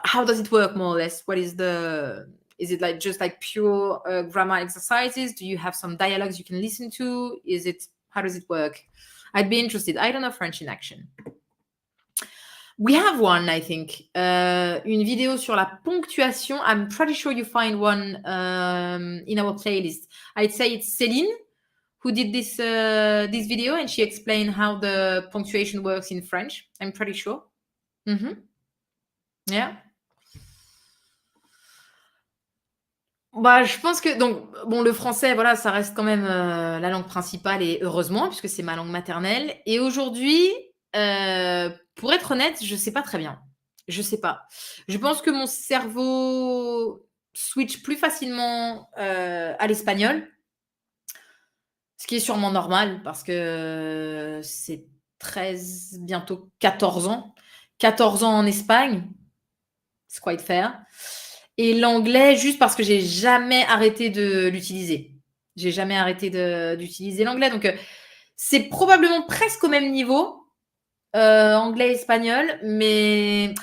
how does it work more or less? Is it like just like pure grammar exercises? Do you have some dialogues you can listen to? How does it work? I'd be interested. I don't know French in Action. We have one, I think, une vidéo sur la ponctuation. I'm pretty sure you find one in our playlist. I'd say it's Céline who did this video, and she explained how the punctuation works in French. I'm pretty sure. Yeah. Bah, je pense que donc bon, le français, voilà, ça reste quand même la langue principale, et heureusement, puisque c'est ma langue maternelle. Et aujourd'hui, pour être honnête, je sais pas très bien. Je sais pas. Je pense que mon cerveau switch plus facilement à l'espagnol, ce qui est sûrement normal parce que c'est 13, bientôt 14 ans. 14 ans en Espagne, c'est quite fair. Et l'anglais, juste parce que j'ai jamais arrêté de l'utiliser. J'ai jamais arrêté d'utiliser l'anglais. Donc, c'est probablement presque au même niveau, anglais, espagnol, mais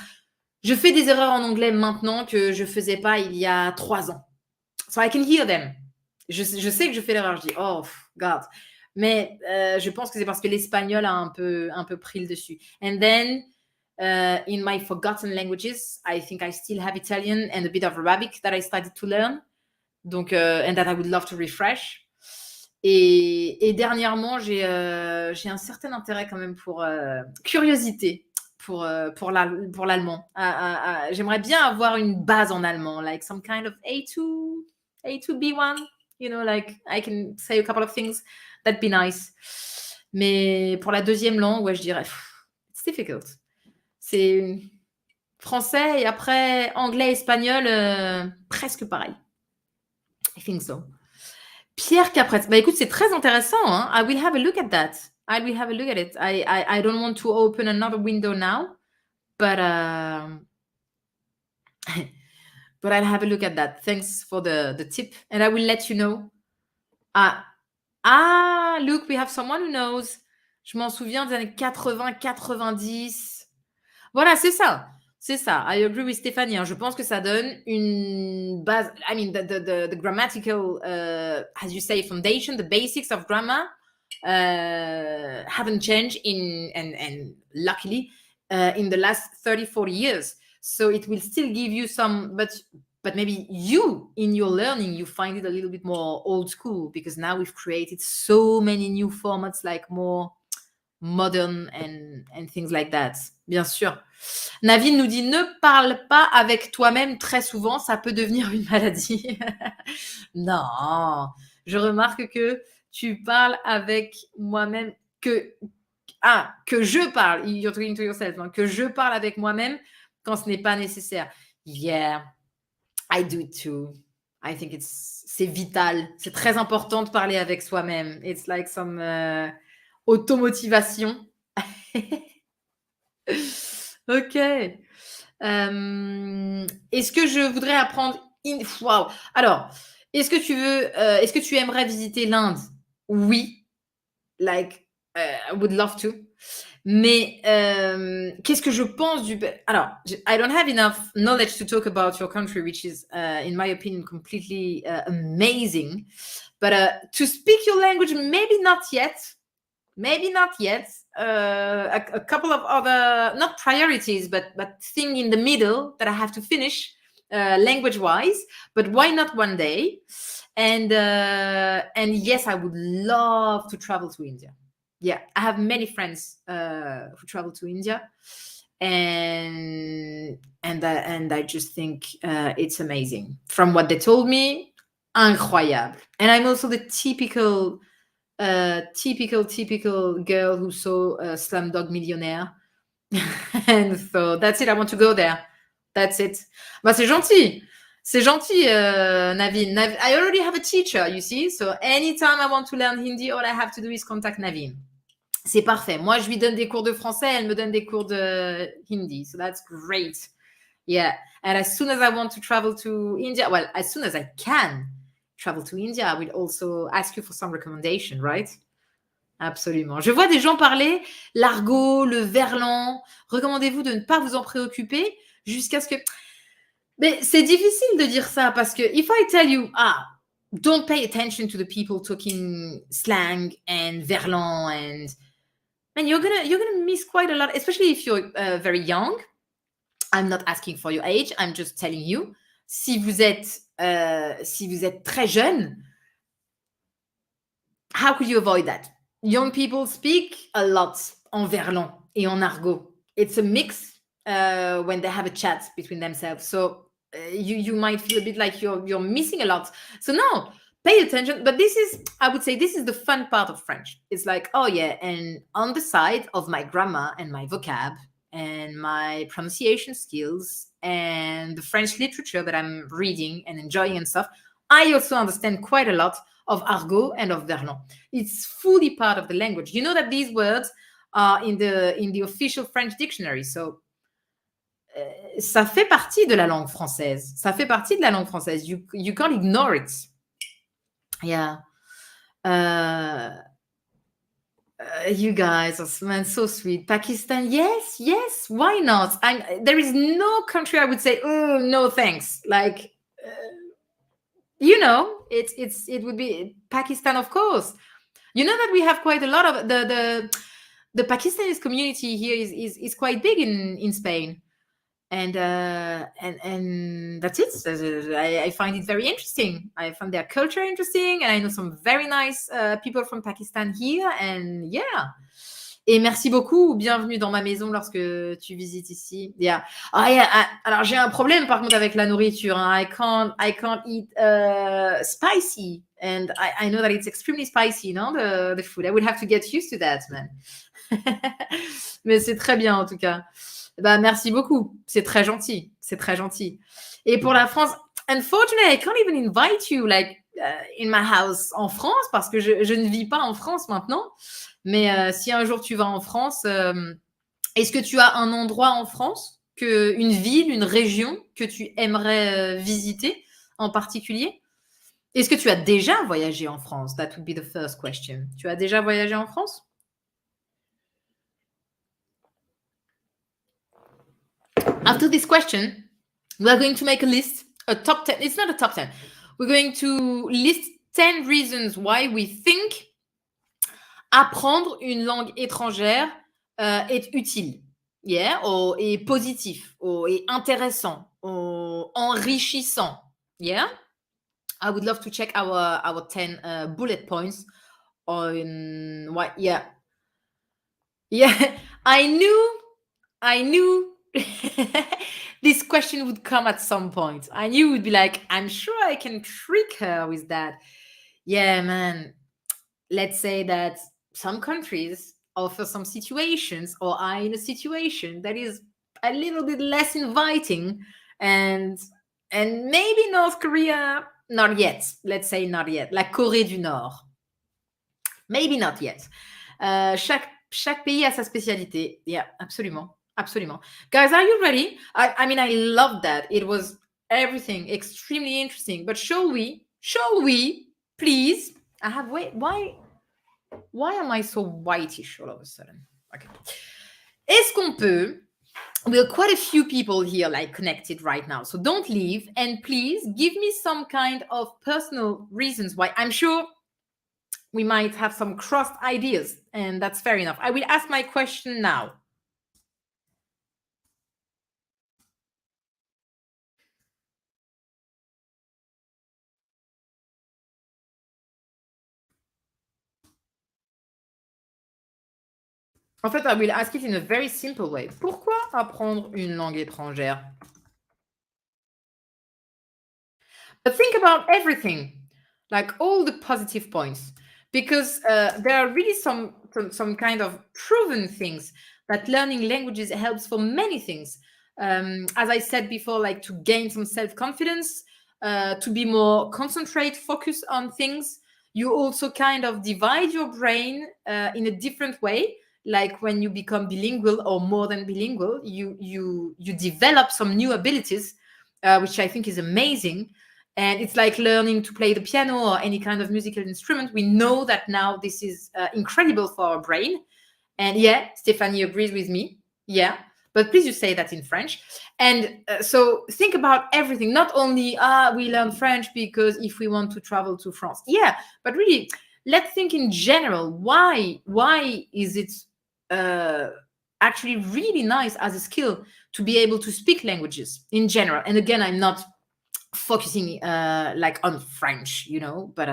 je fais des erreurs en anglais maintenant que je faisais pas il y a 3 ans. So I can hear them. Je sais que je fais l'erreur. Je dis, oh, God. Mais je pense que c'est parce que l'espagnol a un peu pris le dessus. And then, in my forgotten languages, I think I still have Italian and a bit of Arabic that I started to learn. Donc, and that I would love to refresh. Et dernièrement, j'ai un certain intérêt quand même pour curiosité pour l'allemand. J'aimerais bien avoir une base en allemand, like some kind of A2, B1, you know, like I can say a couple of things. That'd be nice. Mais pour la deuxième langue, ouais, je dirais, it's difficult. C'est français et après anglais, espagnol, presque pareil. I think so. Pierre Capretz. Bah, écoute, c'est très intéressant, hein. I will have a look at that. I will have a look at it. I don't want to open another window now, but but I'll have a look at that. Thanks for the tip, and I will let you know. Look, we have someone who knows. Je m'en souviens des années 80, 90. Voilà, c'est ça. C'est ça. I agree with Stéphanie, hein. Je pense que ça donne une base. I mean, the grammatical, as you say, foundation, the basics of grammar haven't changed and luckily in the last 30, 40 years. So it will still give you some, but maybe you, in your learning, you find it a little bit more old school because now we've created so many new formats, like more modern and things like that. Bien sûr. Navin nous dit, ne parle pas avec toi-même très souvent, ça peut devenir une maladie. Non, je remarque que tu parles avec moi-même, que je parle, you're talking to yourself, hein, que je parle avec moi-même quand ce n'est pas nécessaire. Yeah, I do it too. I think c'est vital. C'est très important de parler avec soi-même. It's like some automotivation. Ok. Est-ce que je voudrais apprendre... Wow. Alors, est-ce que tu aimerais visiter l'Inde? Oui. Like, I would love to. Mais qu'est-ce que je pense du... Alors, I don't have enough knowledge to talk about your country, which is, in my opinion, completely amazing. But to speak your language, maybe not yet. Maybe not yet. A couple of other, not priorities, but thing in the middle that I have to finish language-wise. But why not one day? And yes, I would love to travel to India. Yeah, I have many friends who travel to India, and I just think it's amazing. From what they told me, incroyable. And I'm also the typical girl who saw Slumdog Millionaire. And so that's it, I want to go there. That's it. Bah, c'est gentil. C'est gentil, Navin. I already have a teacher, you see. So anytime I want to learn Hindi, all I have to do is contact Navin. C'est parfait. Moi, je lui donne des cours de français, elle me donne des cours de Hindi. So that's great. Yeah. And as soon as I want to travel to India, well, as soon as I can travel to India, I will also ask you for some recommendation, right? Absolument. Je vois des gens parler l'argot, le verlan. Recommandez-vous de ne pas vous en préoccuper jusqu'à ce que... Mais c'est difficile de dire ça parce que if I tell you, don't pay attention to the people talking slang and verlan and... Man, you're gonna miss quite a lot, especially if you're very young. I'm not asking for your age, I'm just telling you. Si vous êtes très jeune, how could you avoid that? Young people speak a lot en verlan et en argot. It's a mix when they have a chat between themselves. So you might feel a bit like you're missing a lot. So no, pay attention. But I would say this is the fun part of French. It's like, oh yeah, and on the side of my grammar and my vocab and my pronunciation skills and the French literature that I'm reading and enjoying and stuff, I also understand quite a lot of argot and of verlan. It's fully part of the language. You know that these words are in the official French dictionary. So ça fait partie de la langue française. Ça fait partie de la langue française. You can't ignore it. Yeah. You guys are, man, so sweet. Pakistan, yes. Why not? There is no country I would say, oh, no, thanks. Like, you know, it would be Pakistan, of course. You know that we have quite a lot of the Pakistanis community here is quite big in Spain. And that's it. I find it very interesting. I find their culture interesting, and I know some very nice people from Pakistan here. And yeah. Et merci beaucoup. Bienvenue dans ma maison lorsque tu visites ici. Yeah. Alors j'ai un problème par contre avec la nourriture. Hein. I can't eat spicy, and I know that it's extremely spicy, no? The food. I would have to get used to that, man. Mais c'est très bien en tout cas. Bah, merci beaucoup. C'est très gentil. C'est très gentil. Et pour la France, unfortunately, I can't even invite you. Like, in my house en France, parce que je ne vis pas en France maintenant. Mais si un jour tu vas en France, est-ce que tu as un endroit en France, une ville, une région que tu aimerais visiter en particulier? Est-ce que tu as déjà voyagé en France? That would be the first question. Tu as déjà voyagé en France? After this question, we are going to make a list, a top 10. It's not a top 10. We're going to list 10 reasons why we think apprendre une langue étrangère est utile, yeah, est positif, est intéressant, enrichissant, yeah. I would love to check our 10 bullet points on what, yeah. Yeah, I knew this question would come at some point. I knew it would be like, I'm sure I can trick her with that. Yeah, man. Let's say that some countries offer some situations, or are in a situation that is a little bit less inviting, and maybe North Korea, not yet. Let's say not yet. La Corée du Nord, maybe not yet. Chaque pays a sa spécialité. Yeah, absolument. Absolument. Guys, are you ready? I mean, I love that. It was everything extremely interesting. But shall we, please? I have, wait, why am I so whitish all of a sudden? Okay. Est-ce qu'on peut, we have quite a few people here like connected right now. So don't leave. And please give me some kind of personal reasons why. I'm sure we might have some crossed ideas, and that's fair enough. I will ask my question now. En fait, I will ask it in a very simple way. Pourquoi apprendre une langue étrangère? But think about everything, like all the positive points, because there are really some kind of proven things that learning languages helps for many things. As I said before, like to gain some self-confidence, to be more concentrate, focus on things. You also kind of divide your brain in a different way. Like when you become bilingual or more than bilingual, you develop some new abilities, which I think is amazing. And it's like learning to play the piano or any kind of musical instrument. We know that now this is incredible for our brain. And yeah, Stephanie agrees with me. Yeah. But please, you say that in French. And so think about everything. Not only, we learn French because if we want to travel to France. Yeah. But really, let's think in general. Why is it actually really nice as a skill to be able to speak languages in general? And again, I'm not focusing like on French, but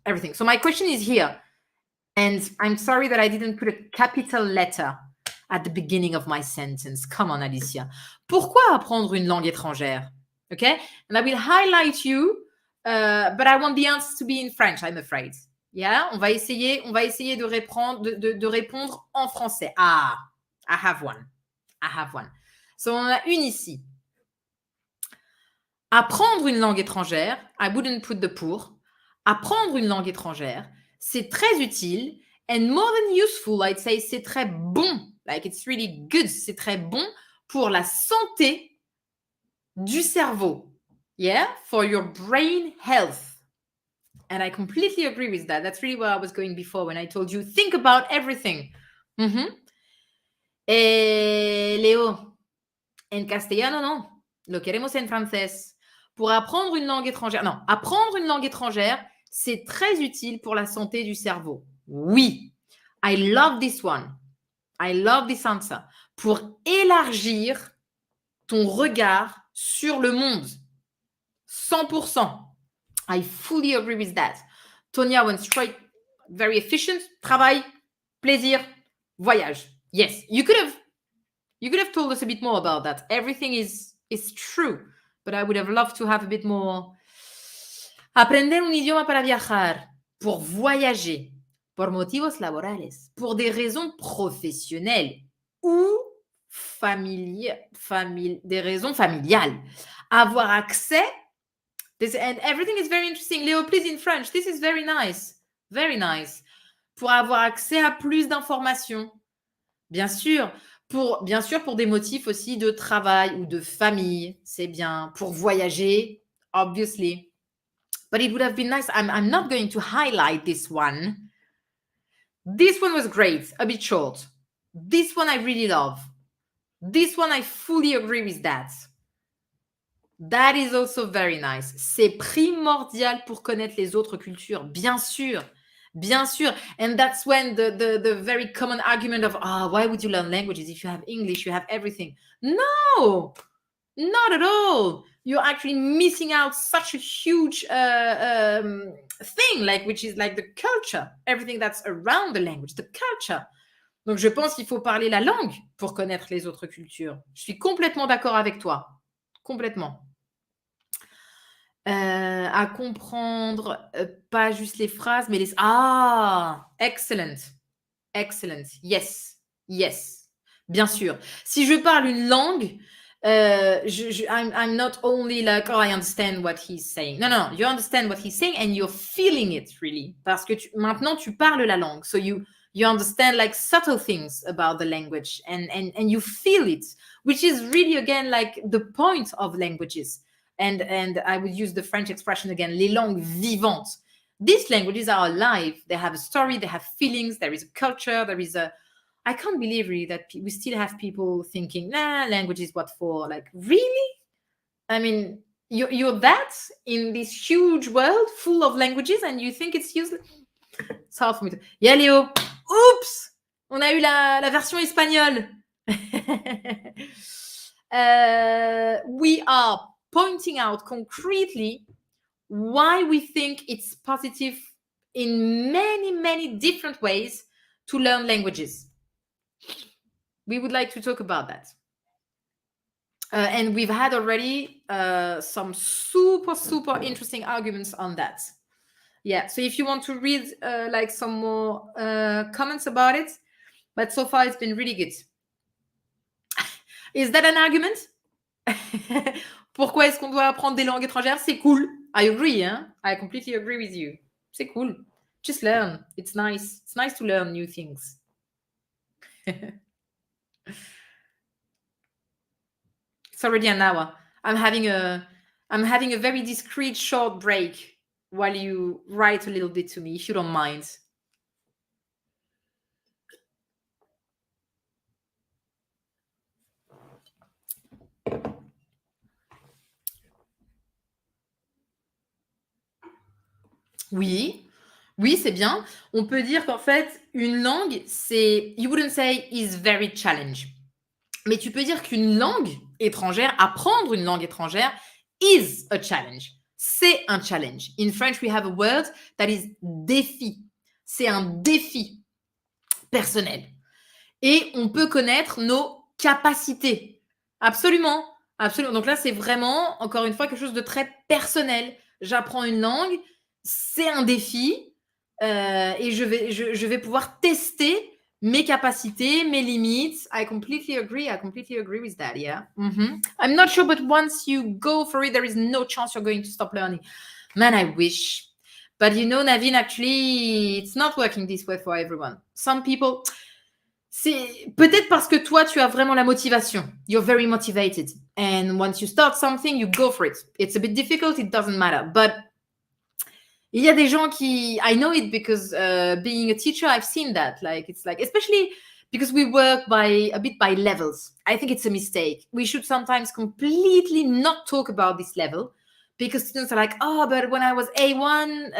everything. So my question is here, and I'm sorry that I didn't put a capital letter at the beginning of my sentence. Come on, Alicia. Pourquoi apprendre une langue étrangère? Okay, and I will highlight you, but I want the answer to be in French, I'm afraid. Yeah, on va essayer de répondre en français. I have one. So on en a une ici. Apprendre une langue étrangère, I wouldn't put the pour. Apprendre une langue étrangère, c'est très utile, and more than useful, I'd say c'est très bon. Like it's really good, c'est très bon pour la santé du cerveau. Yeah, for your brain health. And I completely agree with that. That's really where I was going before when I told you, think about everything. Léo, en castellano no, lo queremos en francés. Pour apprendre une langue étrangère, non, apprendre une langue étrangère, c'est très utile pour la santé du cerveau. Oui, I love this one. I love this answer. Pour élargir ton regard sur le monde. 100%. I fully agree with that. Tonya went straight, very efficient. Travail, plaisir, voyage. Yes, you could have told us a bit more about that. Everything is true, but I would have loved to have a bit more. Aprender un idioma para viajar, pour voyager, por motivos laborales, pour des raisons professionnelles ou des raisons familiales. Avoir accès And everything is very interesting. Léo, please in French. This is very nice. Very nice. Pour avoir accès à plus d'informations. Bien sûr, pour des motifs aussi de travail ou de famille, c'est bien. Pour voyager, obviously. But it would have been nice. I'm not going to highlight this one. This one was great, a bit short. This one I really love. This one I fully agree with that. That is also very nice. C'est primordial pour connaître les autres cultures, bien sûr. Bien sûr. And that's when the very common argument of, why would you learn languages if you have English, you have everything? No, not at all. You're actually missing out such a huge thing, which is like the culture, everything that's around the language, the culture. Donc, je pense qu'il faut parler la langue pour connaître les autres cultures. Je suis complètement d'accord avec toi. Complètement. À comprendre, pas juste les phrases, mais les... Excellent. Excellent. Yes. Yes. Bien sûr. Si je parle une langue, I'm not only like, I understand what he's saying. No. You understand what he's saying and you're feeling it, really. Parce que maintenant, tu parles la langue. So you understand like subtle things about the language and you feel it, which is really, again, like the point of languages. And I would use the French expression again, les langues vivantes. These languages are alive. They have a story, they have feelings, there is a culture, there is a... I can't believe really that we still have people thinking, language is what for? Like, really? I mean, you're that in this huge world full of languages and you think it's useless? It's hard for me to... Yeah, Léo. Oups! On a eu la version espagnole. We are pointing out concretely why we think it's positive in many, many different ways to learn languages. We would like to talk about that. And we've had already some super, super interesting arguments on that. Yeah, so if you want to read like some more comments about it, but so far it's been really good. Is that an argument? Pourquoi est-ce qu'on doit apprendre des langues étrangères? C'est cool. I agree, hein? I completely agree with you. C'est cool. Just learn. It's nice. It's nice to learn new things. It's already an hour. I'm having a very discreet short break while you write a little bit to me, if you don't mind. Oui, c'est bien. On peut dire qu'en fait, une langue, c'est... You wouldn't say is very challenge. Mais tu peux dire qu'une langue étrangère, apprendre une langue étrangère, is a challenge. C'est un challenge. In French, we have a word that is défi. C'est un défi personnel. Et on peut connaître nos capacités. Absolument. Absolument. Donc là, c'est vraiment, encore une fois, quelque chose de très personnel. J'apprends une langue, c'est un défi et je vais pouvoir tester mes capacités, mes limites. I completely agree with that, yeah. I'm not sure, but once you go for it, there is no chance you're going to stop learning. Man, I wish. But you know, Naveen, actually, it's not working this way for everyone. Some people... C'est peut-être parce que toi, tu as vraiment la motivation. You're very motivated. And once you start something, you go for it. It's a bit difficult, it doesn't matter. But il y a des gens qui... I know it because being a teacher, I've seen that. Like, it's like, especially because we work a bit by levels. I think it's a mistake. We should sometimes completely not talk about this level because students are like, but when I was A1,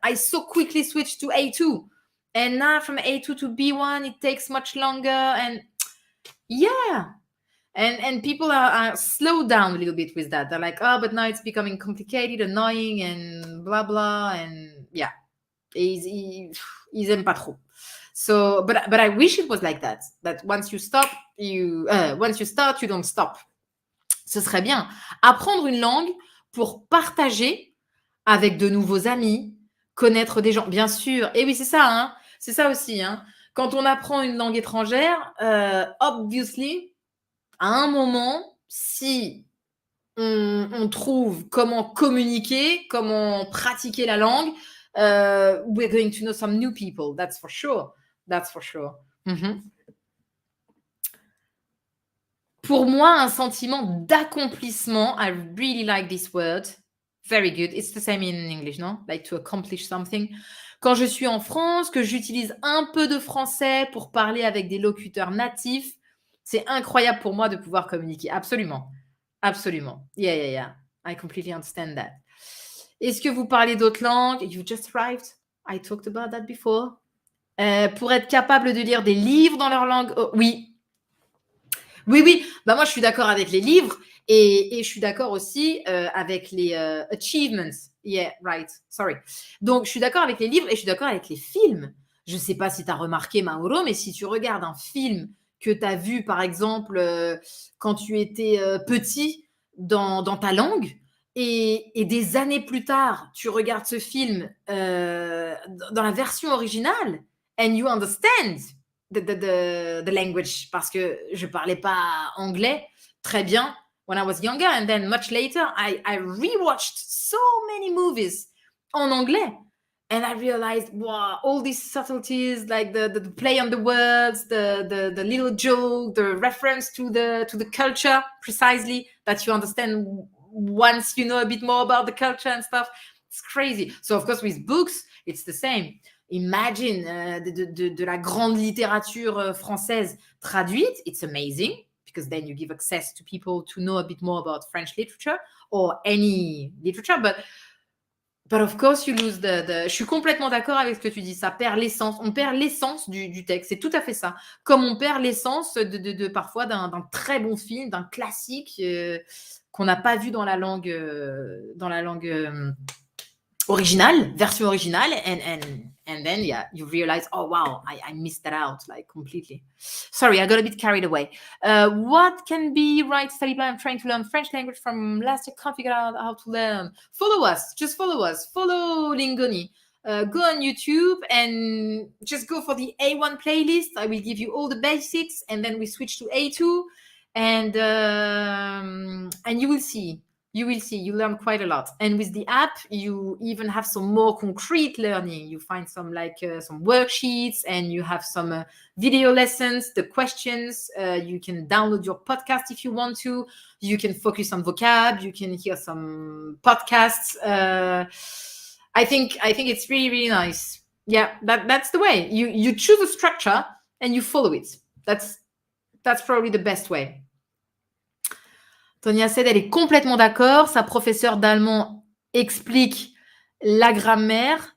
I so quickly switched to A2. And now from A2 to B1, it takes much longer. And yeah. And people are slowed down a little bit with that. They're like, but now it's becoming complicated, annoying, and blah, blah. And yeah, ils aiment pas trop. So, but I wish it was like that. That once you start, you don't stop. Ce serait bien. Apprendre une langue pour partager avec de nouveaux amis, connaître des gens, bien sûr. Et oui, c'est ça, hein. C'est ça aussi, hein. Quand on apprend une langue étrangère, obviously, à un moment, si on trouve comment communiquer, comment pratiquer la langue, we're going to know some new people, that's for sure. That's for sure. Mhm. Pour moi, un sentiment d'accomplissement, I really like this word. Very good. It's the same in English, no? Like to accomplish something. Quand je suis en France, que j'utilise un peu de français pour parler avec des locuteurs natifs, c'est incroyable pour moi de pouvoir communiquer. Absolument. Absolument. Yeah, yeah, yeah. I completely understand that. Est-ce que vous parlez d'autres langues? You just arrived. I talked about that before. Pour être capable de lire des livres dans leur langue. Oh, oui, oui, oui. Bah, moi, je suis d'accord avec les livres et je suis d'accord aussi avec les achievements. Yeah, right. Sorry. Donc, je suis d'accord avec les livres et je suis d'accord avec les films. Je ne sais pas si tu as remarqué, Mauro, mais si tu regardes un film que tu as vu, par exemple, quand tu étais petit dans ta langue, et des années plus tard, tu regardes ce film dans la version originale, and you understand the language, parce que je parlais pas anglais très bien when I was younger, and then much later I rewatched so many movies en anglais, and I realized, wow, all these subtleties, like the play on the words, the little joke, the reference to the culture, precisely, that you understand once you know a bit more about the culture and stuff. It's crazy. So of course with books it's the same. Imagine de la grande littérature française traduite. It's amazing because then you give access to people to know a bit more about French literature or any literature. But of course you lose Je suis complètement d'accord avec ce que tu dis. Ça perd l'essence. On perd l'essence du texte. C'est tout à fait ça. Comme on perd l'essence parfois d'un très bon film, d'un classique qu'on n'a pas vu dans la langue original, version originale, and then yeah, you realize, oh wow, I missed that out like completely. Sorry, I got a bit carried away. What can be right study plan? I'm trying to learn French language from last year, can't figure out how to learn. Follow us, just follow us, follow Lingoni. Go on YouTube and just go for the A1 playlist. I will give you all the basics, and then we switch to A2, and you will see. You learn quite a lot. And with the app, you even have some more concrete learning. You find some some worksheets, and you have some video lessons, the questions. You can download your podcast if you want to. You can focus on vocab. You can hear some podcasts. I think it's really, really nice. Yeah, that's the way. You choose a structure and you follow it. That's probably the best way. Tonia Sed, elle est complètement d'accord. Sa professeure d'allemand explique la grammaire.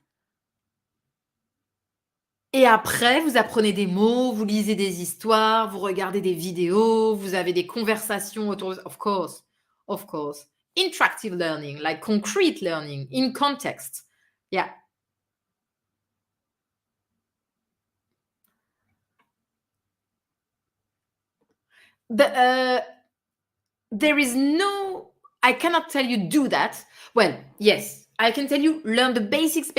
Et après, vous apprenez des mots, vous lisez des histoires, vous regardez des vidéos, vous avez des conversations autour de... Of course, of course. Interactive learning, like concrete learning, in context. Yeah. There is no, I cannot tell you do that. Well, yes, I can tell you learn the basics.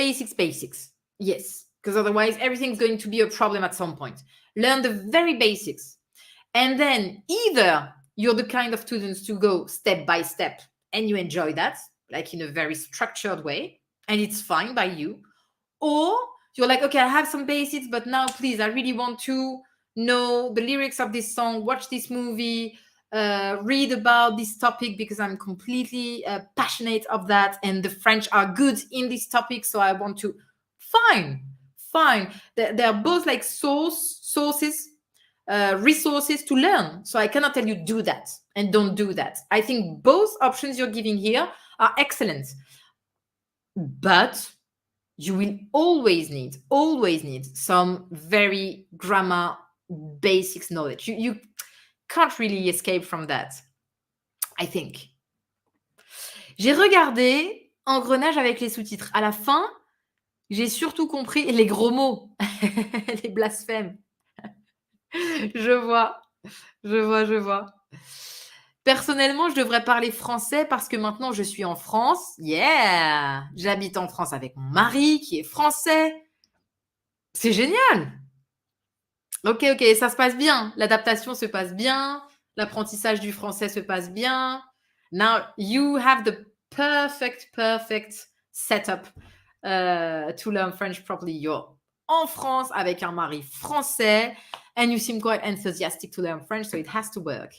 Yes, because otherwise everything's going to be a problem at some point. Learn the very basics. And then either you're the kind of students to go step by step and you enjoy that, like in a very structured way, and it's fine by you. Or you're like, okay, I have some basics, but now please, I really want to know the lyrics of this song, watch this movie, read about this topic because I'm completely passionate of that, and the French are good in this topic, so I want to. Fine. They're both like sources, resources to learn. So I cannot tell you do that and don't do that. I think both options you're giving here are excellent, but you will always need some very grammar basics knowledge. You can't really escape from that, I think. J'ai regardé Engrenage avec les sous-titres. À la fin, j'ai surtout compris les gros mots, les blasphèmes. Je vois. Personnellement, je devrais parler français parce que maintenant je suis en France. Yeah! J'habite en France avec mon mari qui est français. C'est génial! Ok, ça se passe bien. L'adaptation se passe bien. L'apprentissage du français se passe bien. Now you have the perfect setup to learn French properly. You're en France avec un mari français and you seem quite enthusiastic to learn French, so it has to work.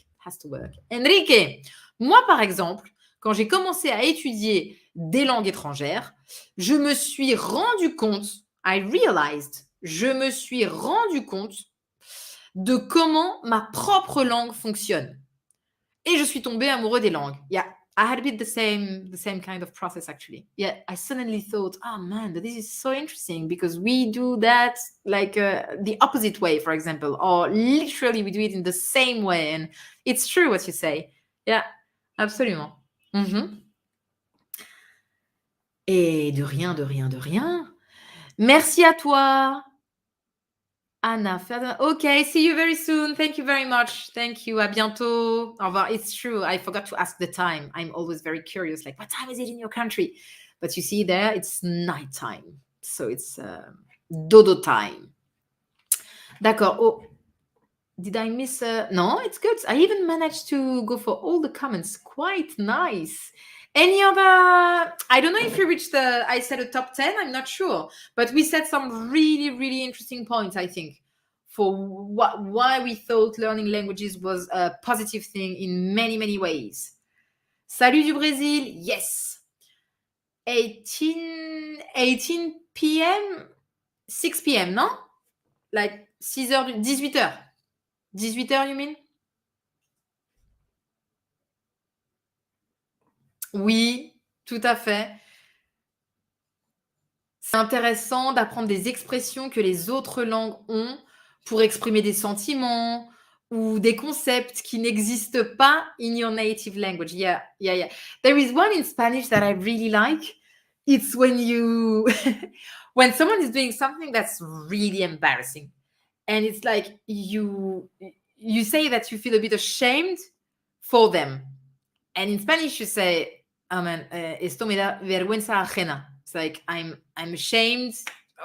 Enrique, moi par exemple, quand j'ai commencé à étudier des langues étrangères, je me suis rendu compte de comment ma propre langue fonctionne. Et je suis tombée amoureux des langues. Yeah, I had a bit the same kind of process actually. Yeah, I suddenly thought, oh man, but this is so interesting because we do that like the opposite way, for example, or literally we do it in the same way. And it's true what you say. Yeah, absolument. Et de rien. Merci à toi. Anna, okay, see you very soon. Thank you very much. Thank you. À bientôt. Au revoir. It's true. I forgot to ask the time. I'm always very curious. Like, what time is it in your country? But you see there, it's nighttime. So it's dodo time. D'accord. Oh, did I miss? No, it's good. I even managed to go for all the comments. Quite nice. Any other? I don't know if you reached I said a top 10. I'm not sure. But we said some really interesting points, I think, for why we thought learning languages was a positive thing in many ways. Salut du Brésil. Yes. 18 p.m. 6 p.m., no? Like 6 heures, 18 heures. 18 heures, you mean? Oui, tout à fait. C'est intéressant d'apprendre des expressions que les autres langues ont pour exprimer des sentiments ou des concepts qui n'existent pas in your native language. Yeah. There is one in Spanish that I really like. It's when when someone is doing something that's really embarrassing and it's like you say that you feel a bit ashamed for them. And in Spanish you say, oh man, esto me da vergüenza ajena. It's like I'm ashamed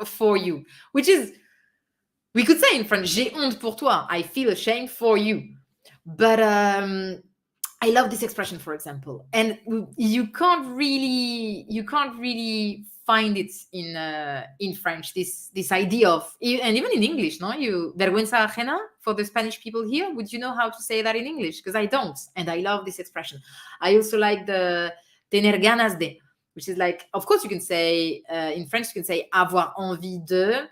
for you, which is, we could say in French, j'ai honte pour toi. I feel ashamed for you. But I love this expression, for example, and you can't really find it in French. This idea of, and even in English, no, vergüenza ajena for the Spanish people here. Would you know how to say that in English? Because I don't, and I love this expression. I also like the tener ganas de, which is like, of course, you can say in French, you can say avoir envie de,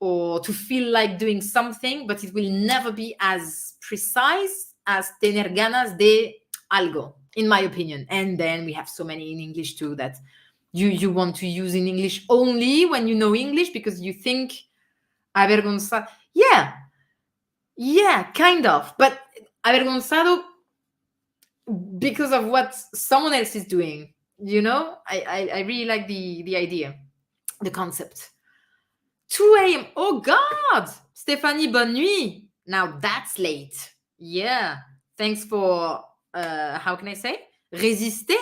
or to feel like doing something, but it will never be as precise as tener ganas de algo, in my opinion. And then we have so many in English too that you want to use in English only when you know English because you think avergonzado. Yeah, kind of. But avergonzado because of what someone else is doing. You know, I really like the idea, the concept. 2 a.m. Oh God, Stéphanie, bonne nuit. Now that's late. Yeah, thanks for how can I say, résister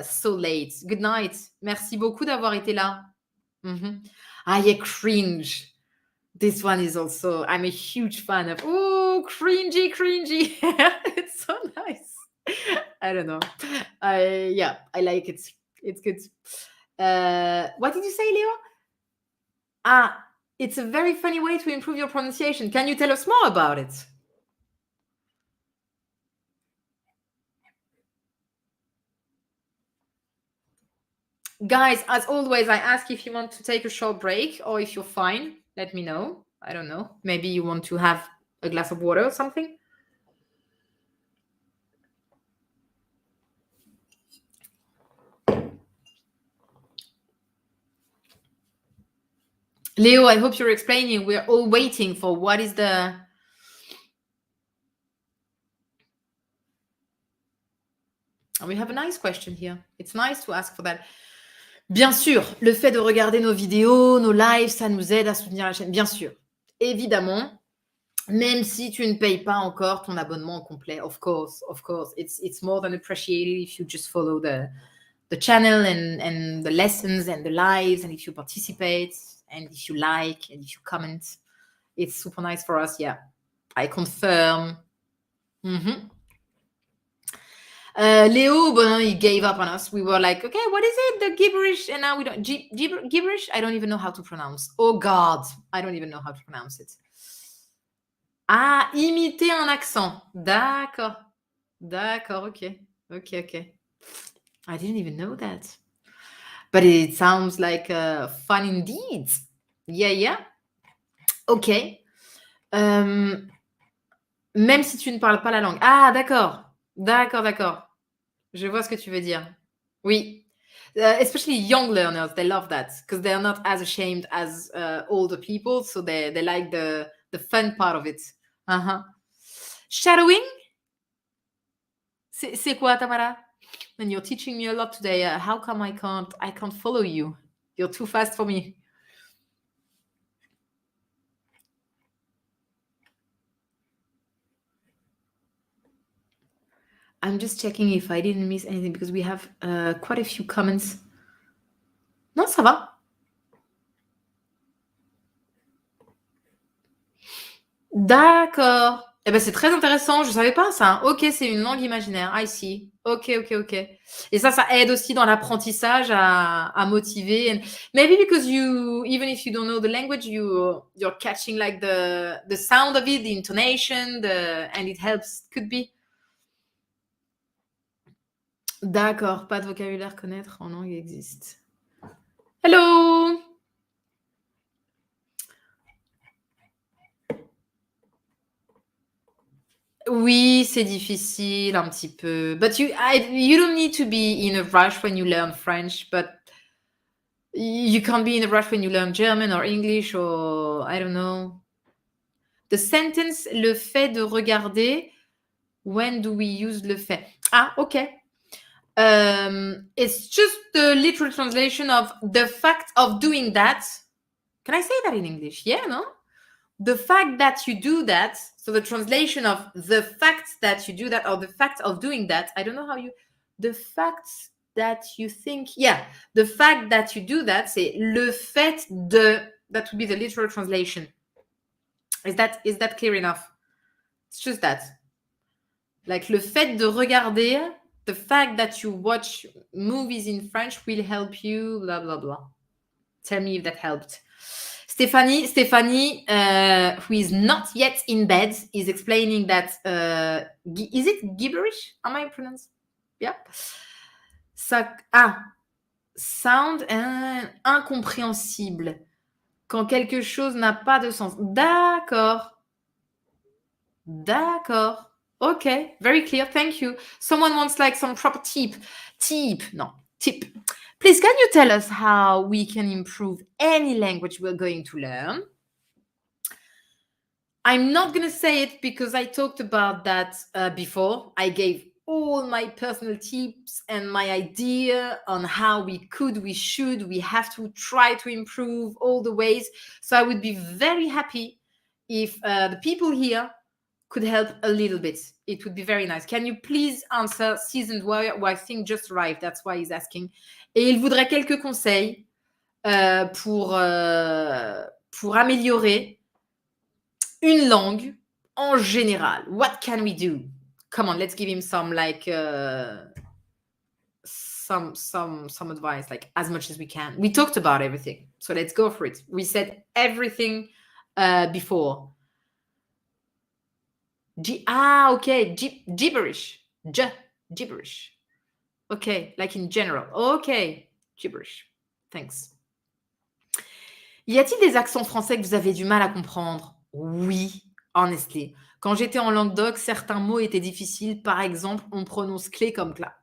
so late. Good night. Merci beaucoup d'avoir été là. Ah yeah, cringe. This one is also, I'm a huge fan of. Oh, cringy. It's so nice. I don't know. Yeah, I like it. It's good. What did you say, Leo? It's a very funny way to improve your pronunciation. Can you tell us more about it? Guys, as always, I ask if you want to take a short break or if you're fine. Let me know. I don't know. Maybe you want to have a glass of water or something. Leo, I hope you're explaining. We're all waiting for what is the... We have a nice question here. It's nice to ask for that. Bien sûr, le fait de regarder nos vidéos, nos lives, ça nous aide à soutenir la chaîne. Bien sûr, évidemment, même si tu ne payes pas encore ton abonnement complet, of course, it's more than appreciated if you just follow the channel and the lessons and the lives, and if you participate, and if you like, and if you comment. It's super nice for us, yeah. I confirm. Leo, he gave up on us. We were like, okay, what is it? The gibberish, and now we don't. Gibberish? I don't even know how to pronounce. Oh God, I don't even know how to pronounce it. Ah, imiter un accent. D'accord. D'accord, ok. Okay. I didn't even know that. But it sounds like fun indeed. Yeah. Ok. Même si tu ne parles pas la langue. Ah, d'accord. Je vois ce que tu veux dire. Oui. Especially young learners, they love that because they're not as ashamed as older people, so they like the fun part of it. Uh-huh. Shadowing? C'est quoi, Tamara? And you're teaching me a lot today. How come I can't follow you? You're too fast for me. I'm just checking if I didn't miss anything because we have quite a few comments. Non, ça va. D'accord. Eh ben, c'est très intéressant. Je savais pas ça. Ok, c'est une langue imaginaire. I see. Ok. Et ça aide aussi dans l'apprentissage à motiver. And maybe because even if you don't know the language, you're catching like the sound of it, the intonation, and it helps. Could be. D'accord. Pas de vocabulaire connaître en langue existe. Hello. Oui, c'est difficile un petit peu. But you don't need to be in a rush when you learn French, but you can't be in a rush when you learn German or English or I don't know. The sentence, le fait de regarder, when do we use le fait? Ah, okay. It's just the literal translation of the fact of doing that. Can I say that in English? Yeah, no? The fact that you do that, so the translation of the fact that you do that or the fact of doing that, I don't know how the fact that you think, the fact that you do that, c'est le fait de, that would be the literal translation. Is that clear enough? It's just that. Like le fait de regarder, the fact that you watch movies in French will help you, blah, blah, blah. Tell me if that helped. Stephanie, who is not yet in bed, is explaining that, is it gibberish? Am I pronouncing? Yeah. Sound incompréhensible. Quand quelque chose n'a pas de sens. D'accord. Okay, very clear. Thank you. Someone wants like some proper tip. Please, can you tell us how we can improve any language we're going to learn? I'm not going to say it because I talked about that before. I gave all my personal tips and my idea on how we have to try to improve all the ways. So I would be very happy if the people here could help a little bit. It would be very nice. Can you please answer Seasoned Warrior, who I think just arrived, that's why he's asking. Et il voudrait quelques conseils pour améliorer une langue en général. What can we do? Come on, let's give him some like some advice, like as much as we can. We talked about everything, so let's go for it. We said everything before. Okay, gibberish. Gibberish. Okay, like in general. Okay, gibberish. Thanks. Y a-t-il des accents français que vous avez du mal à comprendre? Oui, honestly. Quand j'étais en Languedoc, certains mots étaient difficiles. Par exemple, on prononce clé comme cla.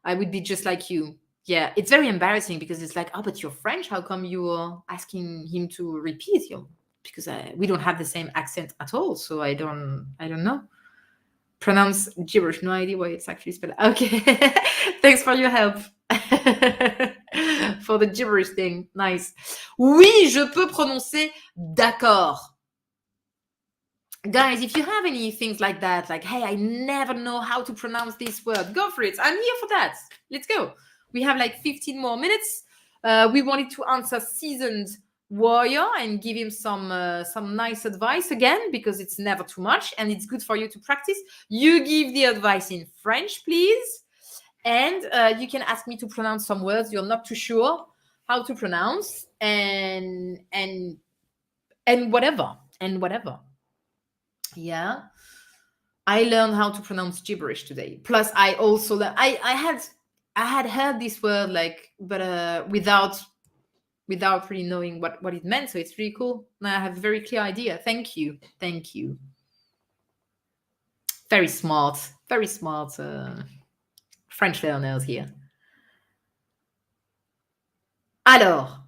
I would be just like you. Yeah, it's very embarrassing because it's like, oh, but you're French. How come you're asking him to repeat you? Because we don't have the same accent at all. So I don't know. Pronounce gibberish. No idea why it's actually spelled. Okay. Thanks for your help. For the gibberish thing. Nice. Oui, je peux prononcer d'accord. Guys, if you have any things like that, like, hey, I never know how to pronounce this word, go for it. I'm here for that. Let's go. We have like 15 more minutes. We wanted to answer Seasoned warrior and give him some nice advice again, because it's never too much and it's good for you to practice. You give the advice in French, please. And you can ask me to pronounce some words you're not too sure how to pronounce, and whatever. Yeah. I learned how to pronounce gibberish today. Plus, I also I had heard this word but without really knowing what it meant. So it's really cool. Now I have a very clear idea. Thank you. Very smart French learners here. Alors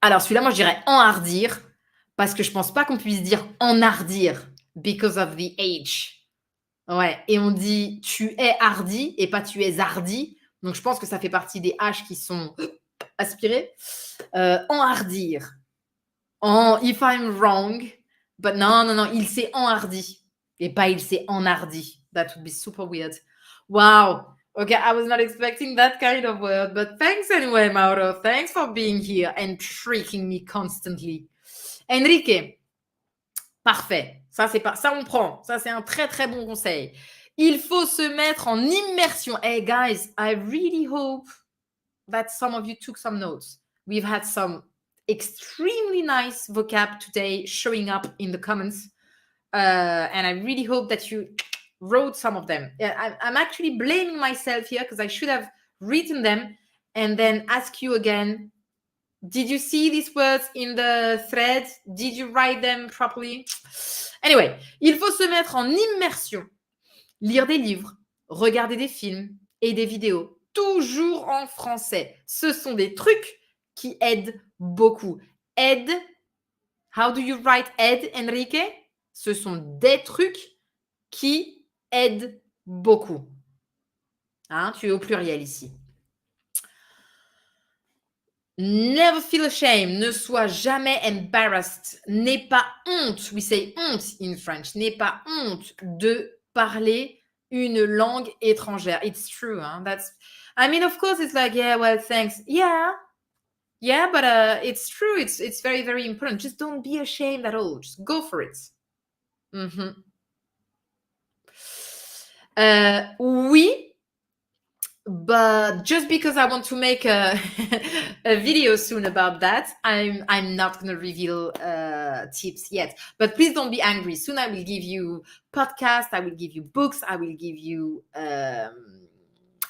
celui-là, moi je dirais enhardir, parce que je pense pas qu'on puisse dire enhardir because of the H. Ouais, et on dit tu es hardi et pas tu es hardi. Donc je pense que ça fait partie des H qui sont aspirés. Enhardir. If I'm wrong, but non, il s'est enhardi et pas il s'est enhardi. That would be super weird. Wow. Okay, I was not expecting that kind of word, but thanks anyway, Mauro. Thanks for being here and tricking me constantly. Enrique, parfait. Ça on prend. Ça, c'est un très, très bon conseil. Il faut se mettre en immersion. Hey, guys, I really hope that some of you took some notes. We've had some extremely nice vocab today showing up in the comments. And I really hope that you wrote some of them. I'm actually blaming myself here because I should have written them and then ask you again, did you see these words in the thread? Did you write them properly? Anyway, il faut se mettre en immersion, lire des livres, regarder des films et des vidéos, toujours en français. Ce sont des trucs qui aident beaucoup. Aide, how do you write aide, Enrique? Ce sont des trucs qui aident beaucoup. Hein, tu es au pluriel ici. Never feel ashamed. Ne sois jamais embarrassed. N'aie pas honte. We say honte in French. N'aie pas honte de parler une langue étrangère. It's true. Hein? I mean, of course, it's like, yeah, well, thanks. Yeah, but it's true. It's very, very important. Just don't be ashamed at all. Just go for it. Mm-hmm. Oui, but just because I want to make a video soon about that, I'm not going to reveal tips yet. But please don't be angry. Soon I will give you podcasts, I will give you books, I will give you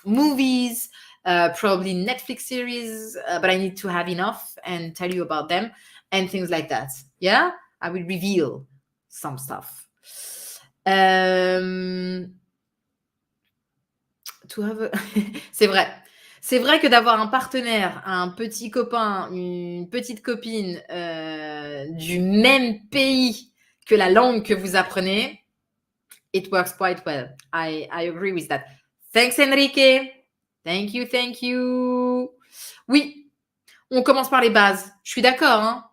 movies, probably Netflix series, but I need to have enough and tell you about them and things like that. Yeah, I will reveal some stuff. C'est vrai que d'avoir un partenaire, un petit copain, une petite copine du même pays que la langue que vous apprenez, it works quite well. I agree with that. Thanks, Enrique. Thank you. Oui, on commence par les bases. Je suis d'accord, hein.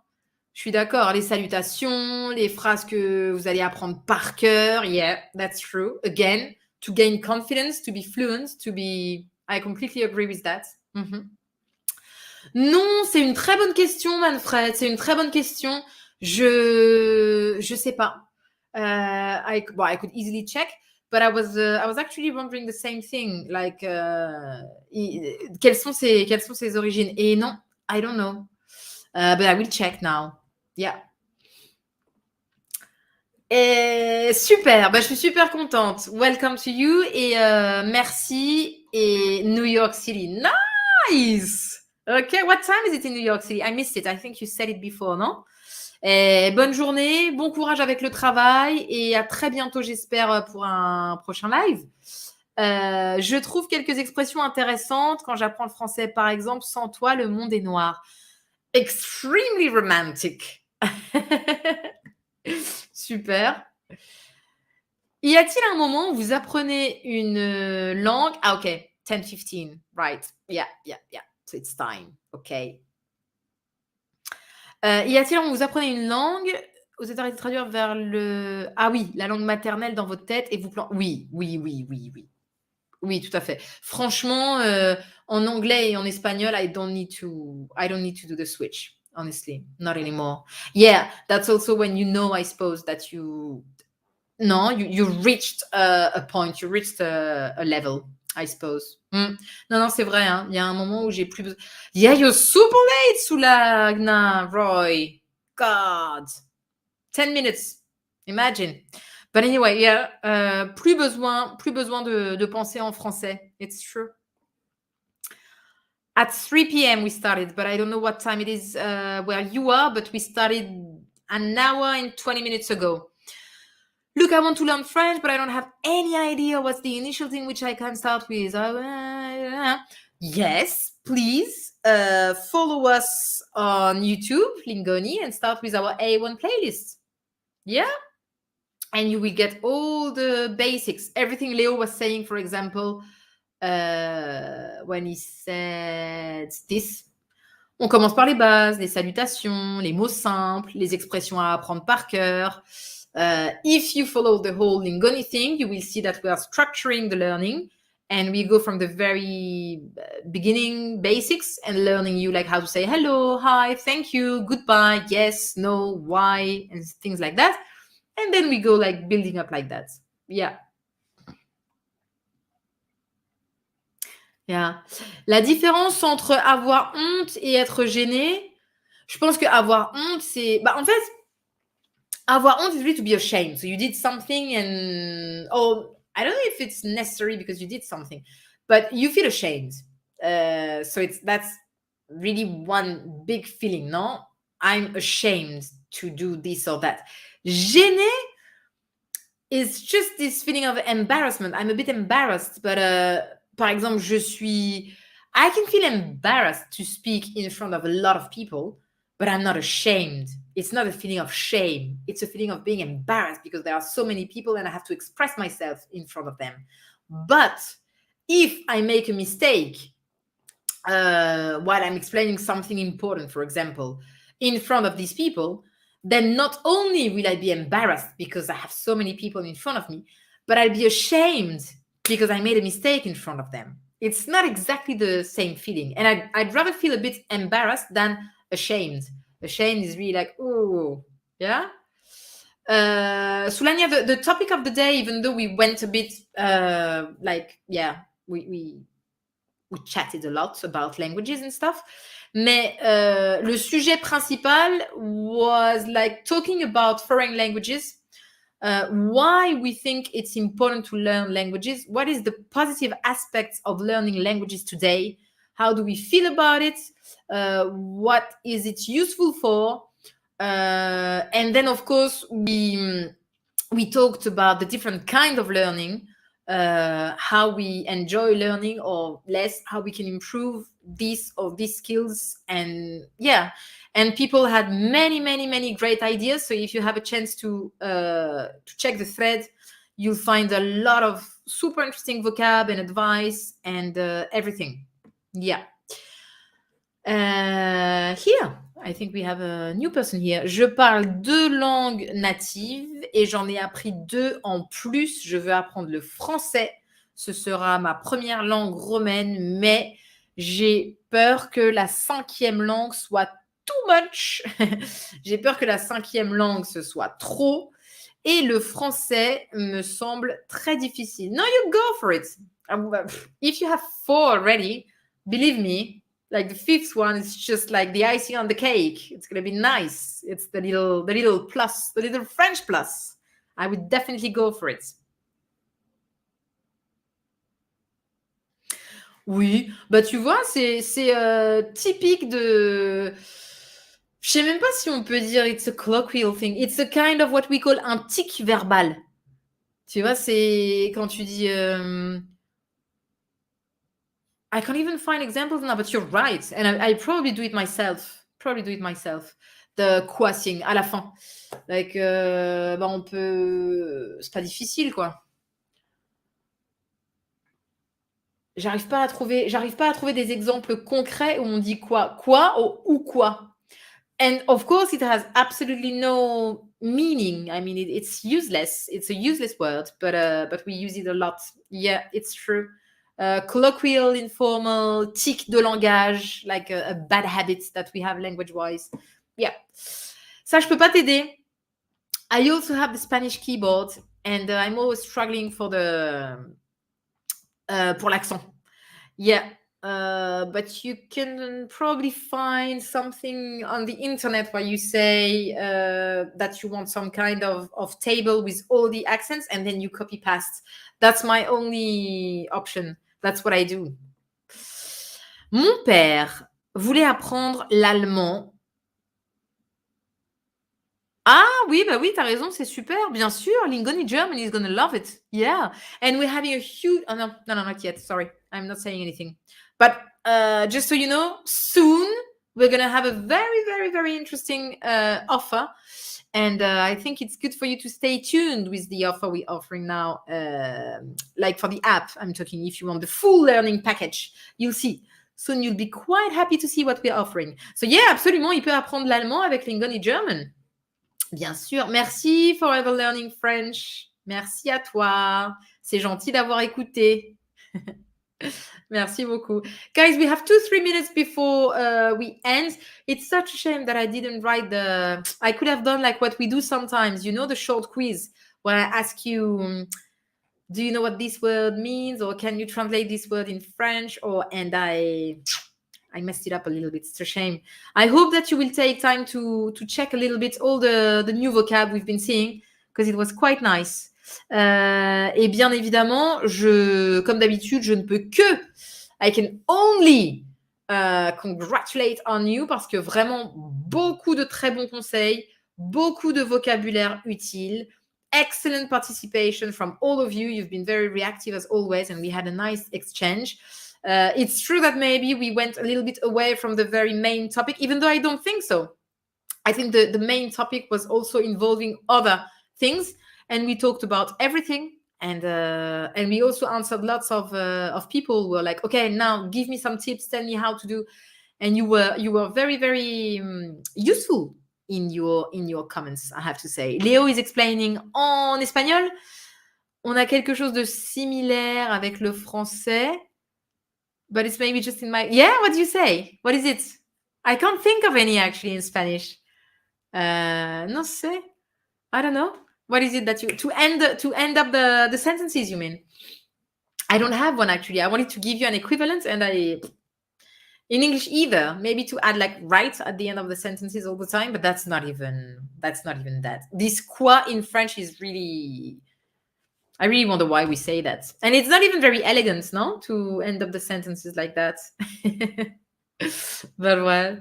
Les salutations, les phrases que vous allez apprendre par cœur. Yeah, that's true. Again, to gain confidence, to be fluent, I completely agree with that. Mm-hmm. Non, c'est une très bonne question, Manfred. C'est une très bonne question. Je sais pas. I could easily check, but I was actually wondering the same thing. Like, quelles sont ses origines? Et non, I don't know. But I will check now. Yeah. Et super, je suis super contente. Welcome to you et merci. Et New York City, nice. Okay, what time is it in New York City? I missed it. I think you said it before, non? Et bonne journée, bon courage avec le travail et à très bientôt, j'espère, pour un prochain live. Je trouve quelques expressions intéressantes quand j'apprends le français. Par exemple, sans toi, le monde est noir. Extremely romantic. Super. Y a-t-il un moment où vous apprenez une langue? Ah, ok. 10-15. Right. Yeah. So it's time. Ok. Y a-t-il un moment où vous apprenez une langue, vous êtes arrêté de traduire vers la langue maternelle dans votre tête et vous Oui. Oui, tout à fait. Franchement, en anglais et en espagnol, I don't need to do the switch, honestly, not anymore. Yeah, that's also when you know, I suppose, that no, you reached a point, you reached a level, I suppose. Non, non, c'est vrai, hein. Il y a un moment où j'ai plus besoin. Yeah, you're super late, Sulagna, Roy. God. 10 minutes. Imagine. But anyway, yeah, plus besoin de penser en français. It's true. At 3 p.m. we started, but I don't know what time it is where you are, but we started an hour and 20 minutes ago. Look, I want to learn French, but I don't have any idea what's the initial thing which I can start with. Yes, please follow us on YouTube, Lingoni, and start with our A1 playlist. Yeah? And you will get all the basics. Everything Leo was saying, for example, when he said this. On commence par les bases, les salutations, les mots simples, les expressions à apprendre par cœur. If you follow the whole Lingoni thing, you will see that we are structuring the learning, and we go from the very beginning basics and learning you like how to say hello, hi, thank you, goodbye, yes, no, why, and things like that. And then we go like building up like that. Yeah. Yeah. La différence entre avoir honte et être gêné, je pense que avoir honte, c'est... Bah, en fait, avoir honte is really to be ashamed. So you did something and... Oh, I don't know if it's necessary because you did something, but you feel ashamed. So that's really one big feeling, no? I'm ashamed to do this or that. Gêné is just this feeling of embarrassment. I'm a bit embarrassed, but par exemple, I can feel embarrassed to speak in front of a lot of people, but I'm not ashamed. It's not a feeling of shame. It's a feeling of being embarrassed because there are so many people and I have to express myself in front of them. But if I make a mistake while I'm explaining something important, for example, in front of these people, then not only will I be embarrassed because I have so many people in front of me, but I'll be ashamed because I made a mistake in front of them. It's not exactly the same feeling. And I'd rather feel a bit embarrassed than ashamed. Ashamed is really like, oh, yeah? Sulania, the topic of the day, even though we went a bit we chatted a lot about languages and stuff. Mais le sujet principal was like talking about foreign languages, why we think it's important to learn languages, what is the positive aspects of learning languages today, how do we feel about it, what is it useful for, and then of course we talked about the different kind of learning, how we enjoy learning or less, how we can improve this or these skills. And yeah, and people had many great ideas. So if you have a chance to check the thread, you'll find a lot of super interesting vocab and advice and everything. Yeah. Here, I think we have a new person here. Je parle 2 langues natives et j'en ai appris 2 en plus. Je veux apprendre le français. Ce sera ma première langue romaine, mais j'ai peur que la 5e langue soit too much. J'ai peur que la 5e langue, ce soit trop. Et le français me semble très difficile. No, you go for it. If you have 4 already, believe me, like the 5th one is just like the icing on the cake. It's going to be nice. It's the little plus, the little French plus. I would definitely go for it. Oui, bah tu vois, c'est typique de... Je sais même pas si on peut dire it's a colloquial thing. It's a kind of what we call un tic verbal. Tu vois, c'est quand tu dis... I can't even find examples now, but you're right. And I probably do it myself. The quoting à la fin. Like, bah on peut... C'est pas difficile, quoi. J'arrive pas à trouver des exemples concrets où on dit quoi ou quoi. And of course, it has absolutely no meaning. I mean, it's useless. It's a useless word, but we use it a lot. Yeah, it's true. colloquial, informal, tic de langage, like a bad habit that we have language-wise. Yeah. Ça, je peux pas t'aider. I also have the Spanish keyboard, and I'm always struggling for pour l'accent. Yeah. But you can probably find something on the internet where you say that you want some kind of table with all the accents, and then you copy paste. That's my only option. That's what I do. Mon père voulait apprendre l'allemand. Ah oui, bah oui, t'as raison, c'est super, bien sûr. Lingoni German is gonna love it. Yeah. And we're having a huge... Oh, no, not yet. Sorry. I'm not saying anything. But just so you know, soon we're gonna have a very, very, very interesting offer. And I think it's good for you to stay tuned with the offer we're offering now. Like for the app, I'm talking, if you want the full learning package, you'll see. Soon you'll be quite happy to see what we're offering. So yeah, absolument, il peut apprendre l'allemand avec Lingoni German. Bien sûr. Merci Forever Learning French. Merci à toi. C'est gentil d'avoir écouté. Merci beaucoup. Guys, we have 2-3 minutes before we end. It's such a shame that I didn't write I could have done like what we do sometimes, you know, the short quiz where I ask you, do you know what this word means? Or can you translate this word in French? And I messed it up a little bit. It's a shame. I hope that you will take time to check a little bit all the new vocab we've been seeing, because it was quite nice. Et bien évidemment, comme d'habitude, je ne peux que... I can only congratulate on you, parce que vraiment, beaucoup de très bons conseils, beaucoup de vocabulaire utile, excellent participation from all of you. You've been very reactive as always, and we had a nice exchange. It's true that maybe we went a little bit away from the very main topic, even though I don't think so. I think the main topic was also involving other things, and we talked about everything. And we also answered lots of people who were like, okay, now give me some tips, tell me how to do. And you were very, very useful in your comments, I have to say. Léo is explaining en espagnol. On a quelque chose de similaire avec le français. But it's maybe just in my... Yeah, what do you say? What is it? I can't think of any actually in Spanish. No sé. I don't know. What is it that you... To end up the sentences, you mean? I don't have one actually. I wanted to give you an equivalent, and in English either. Maybe to add like right at the end of the sentences all the time, but that's not even that. This quoi in French is really... I really wonder why we say that. And it's not even very elegant, no? To end up the sentences like that. But well.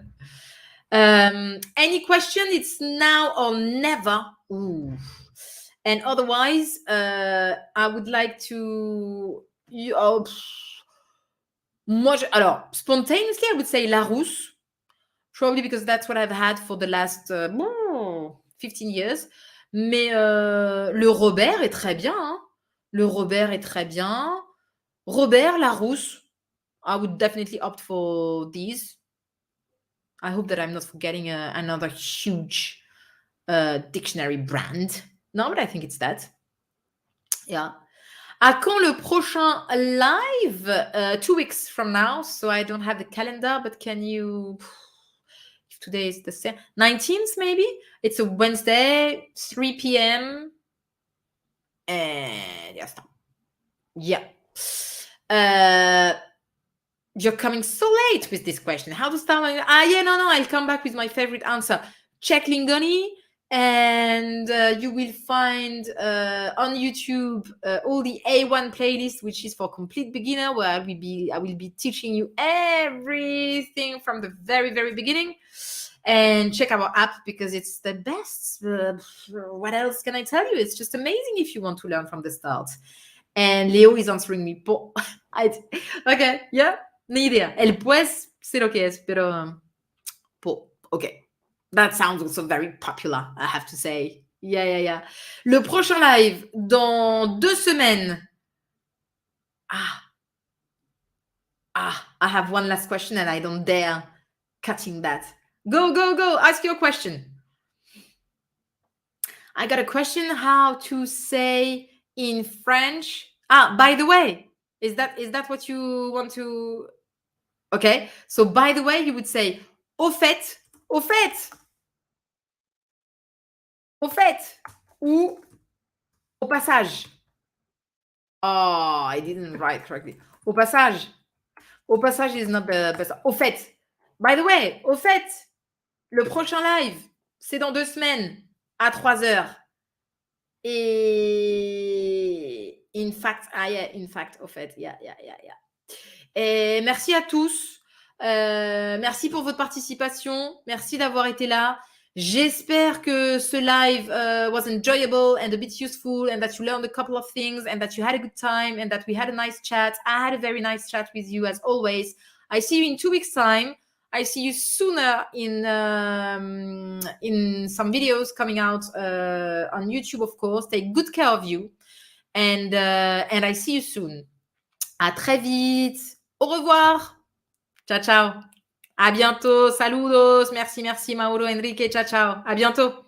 Any question? It's now or never. Ooh. And otherwise, I would like to... alors, spontaneously, I would say Larousse. Probably because that's what I've had for the last 15 years. Mais le Robert est très bien. Hein? Le Robert est très bien. Robert, Larousse. I would definitely opt for these. I hope that I'm not forgetting another huge dictionary brand. No, but I think it's that. Yeah. À quand le prochain live? 2 weeks from now. So I don't have the calendar, but can you... If today is the 19th, maybe? It's a Wednesday, 3 p.m. And yeah, stop. Yeah. You're coming so late with this question. How to start? Yeah, no, I'll come back with my favorite answer. Check Lingoni, and you will find on YouTube all the A1 playlist, which is for complete beginner, where I will be teaching you everything from the very, very beginning. And check our app, because it's the best. What else can I tell you? It's just amazing if you want to learn from the start. And Leo is answering me. Okay, yeah, ni idea. El pues, sé lo que es, pero... Okay. That sounds also very popular, I have to say. Yeah. Le prochain live, dans 2 semaines. I have one last question, and I don't dare cutting that. Go. Ask your question. I got a question how to say in French. By the way, Is that what you want to? Okay. So by the way, you would say au fait, au fait, au fait, ou au passage. Oh, I didn't write correctly. Au passage. Au passage is not the best. Au fait. By the way, au fait, le prochain live, c'est dans 2 semaines à 3h. Et in fact, au fait, yeah. Et merci à tous. Merci pour votre participation. Merci d'avoir été là. J'espère que ce live was enjoyable and a bit useful and that you learned a couple of things and that you had a good time and that we had a nice chat. I had a very nice chat with you as always. I see you in 2 weeks' time. I see you sooner in some videos coming out on YouTube, of course. Take good care of you. And I see you soon. À très vite. Au revoir. Ciao, ciao. À bientôt. Saludos. Merci, Mauro, Enrique. Ciao, ciao. À bientôt.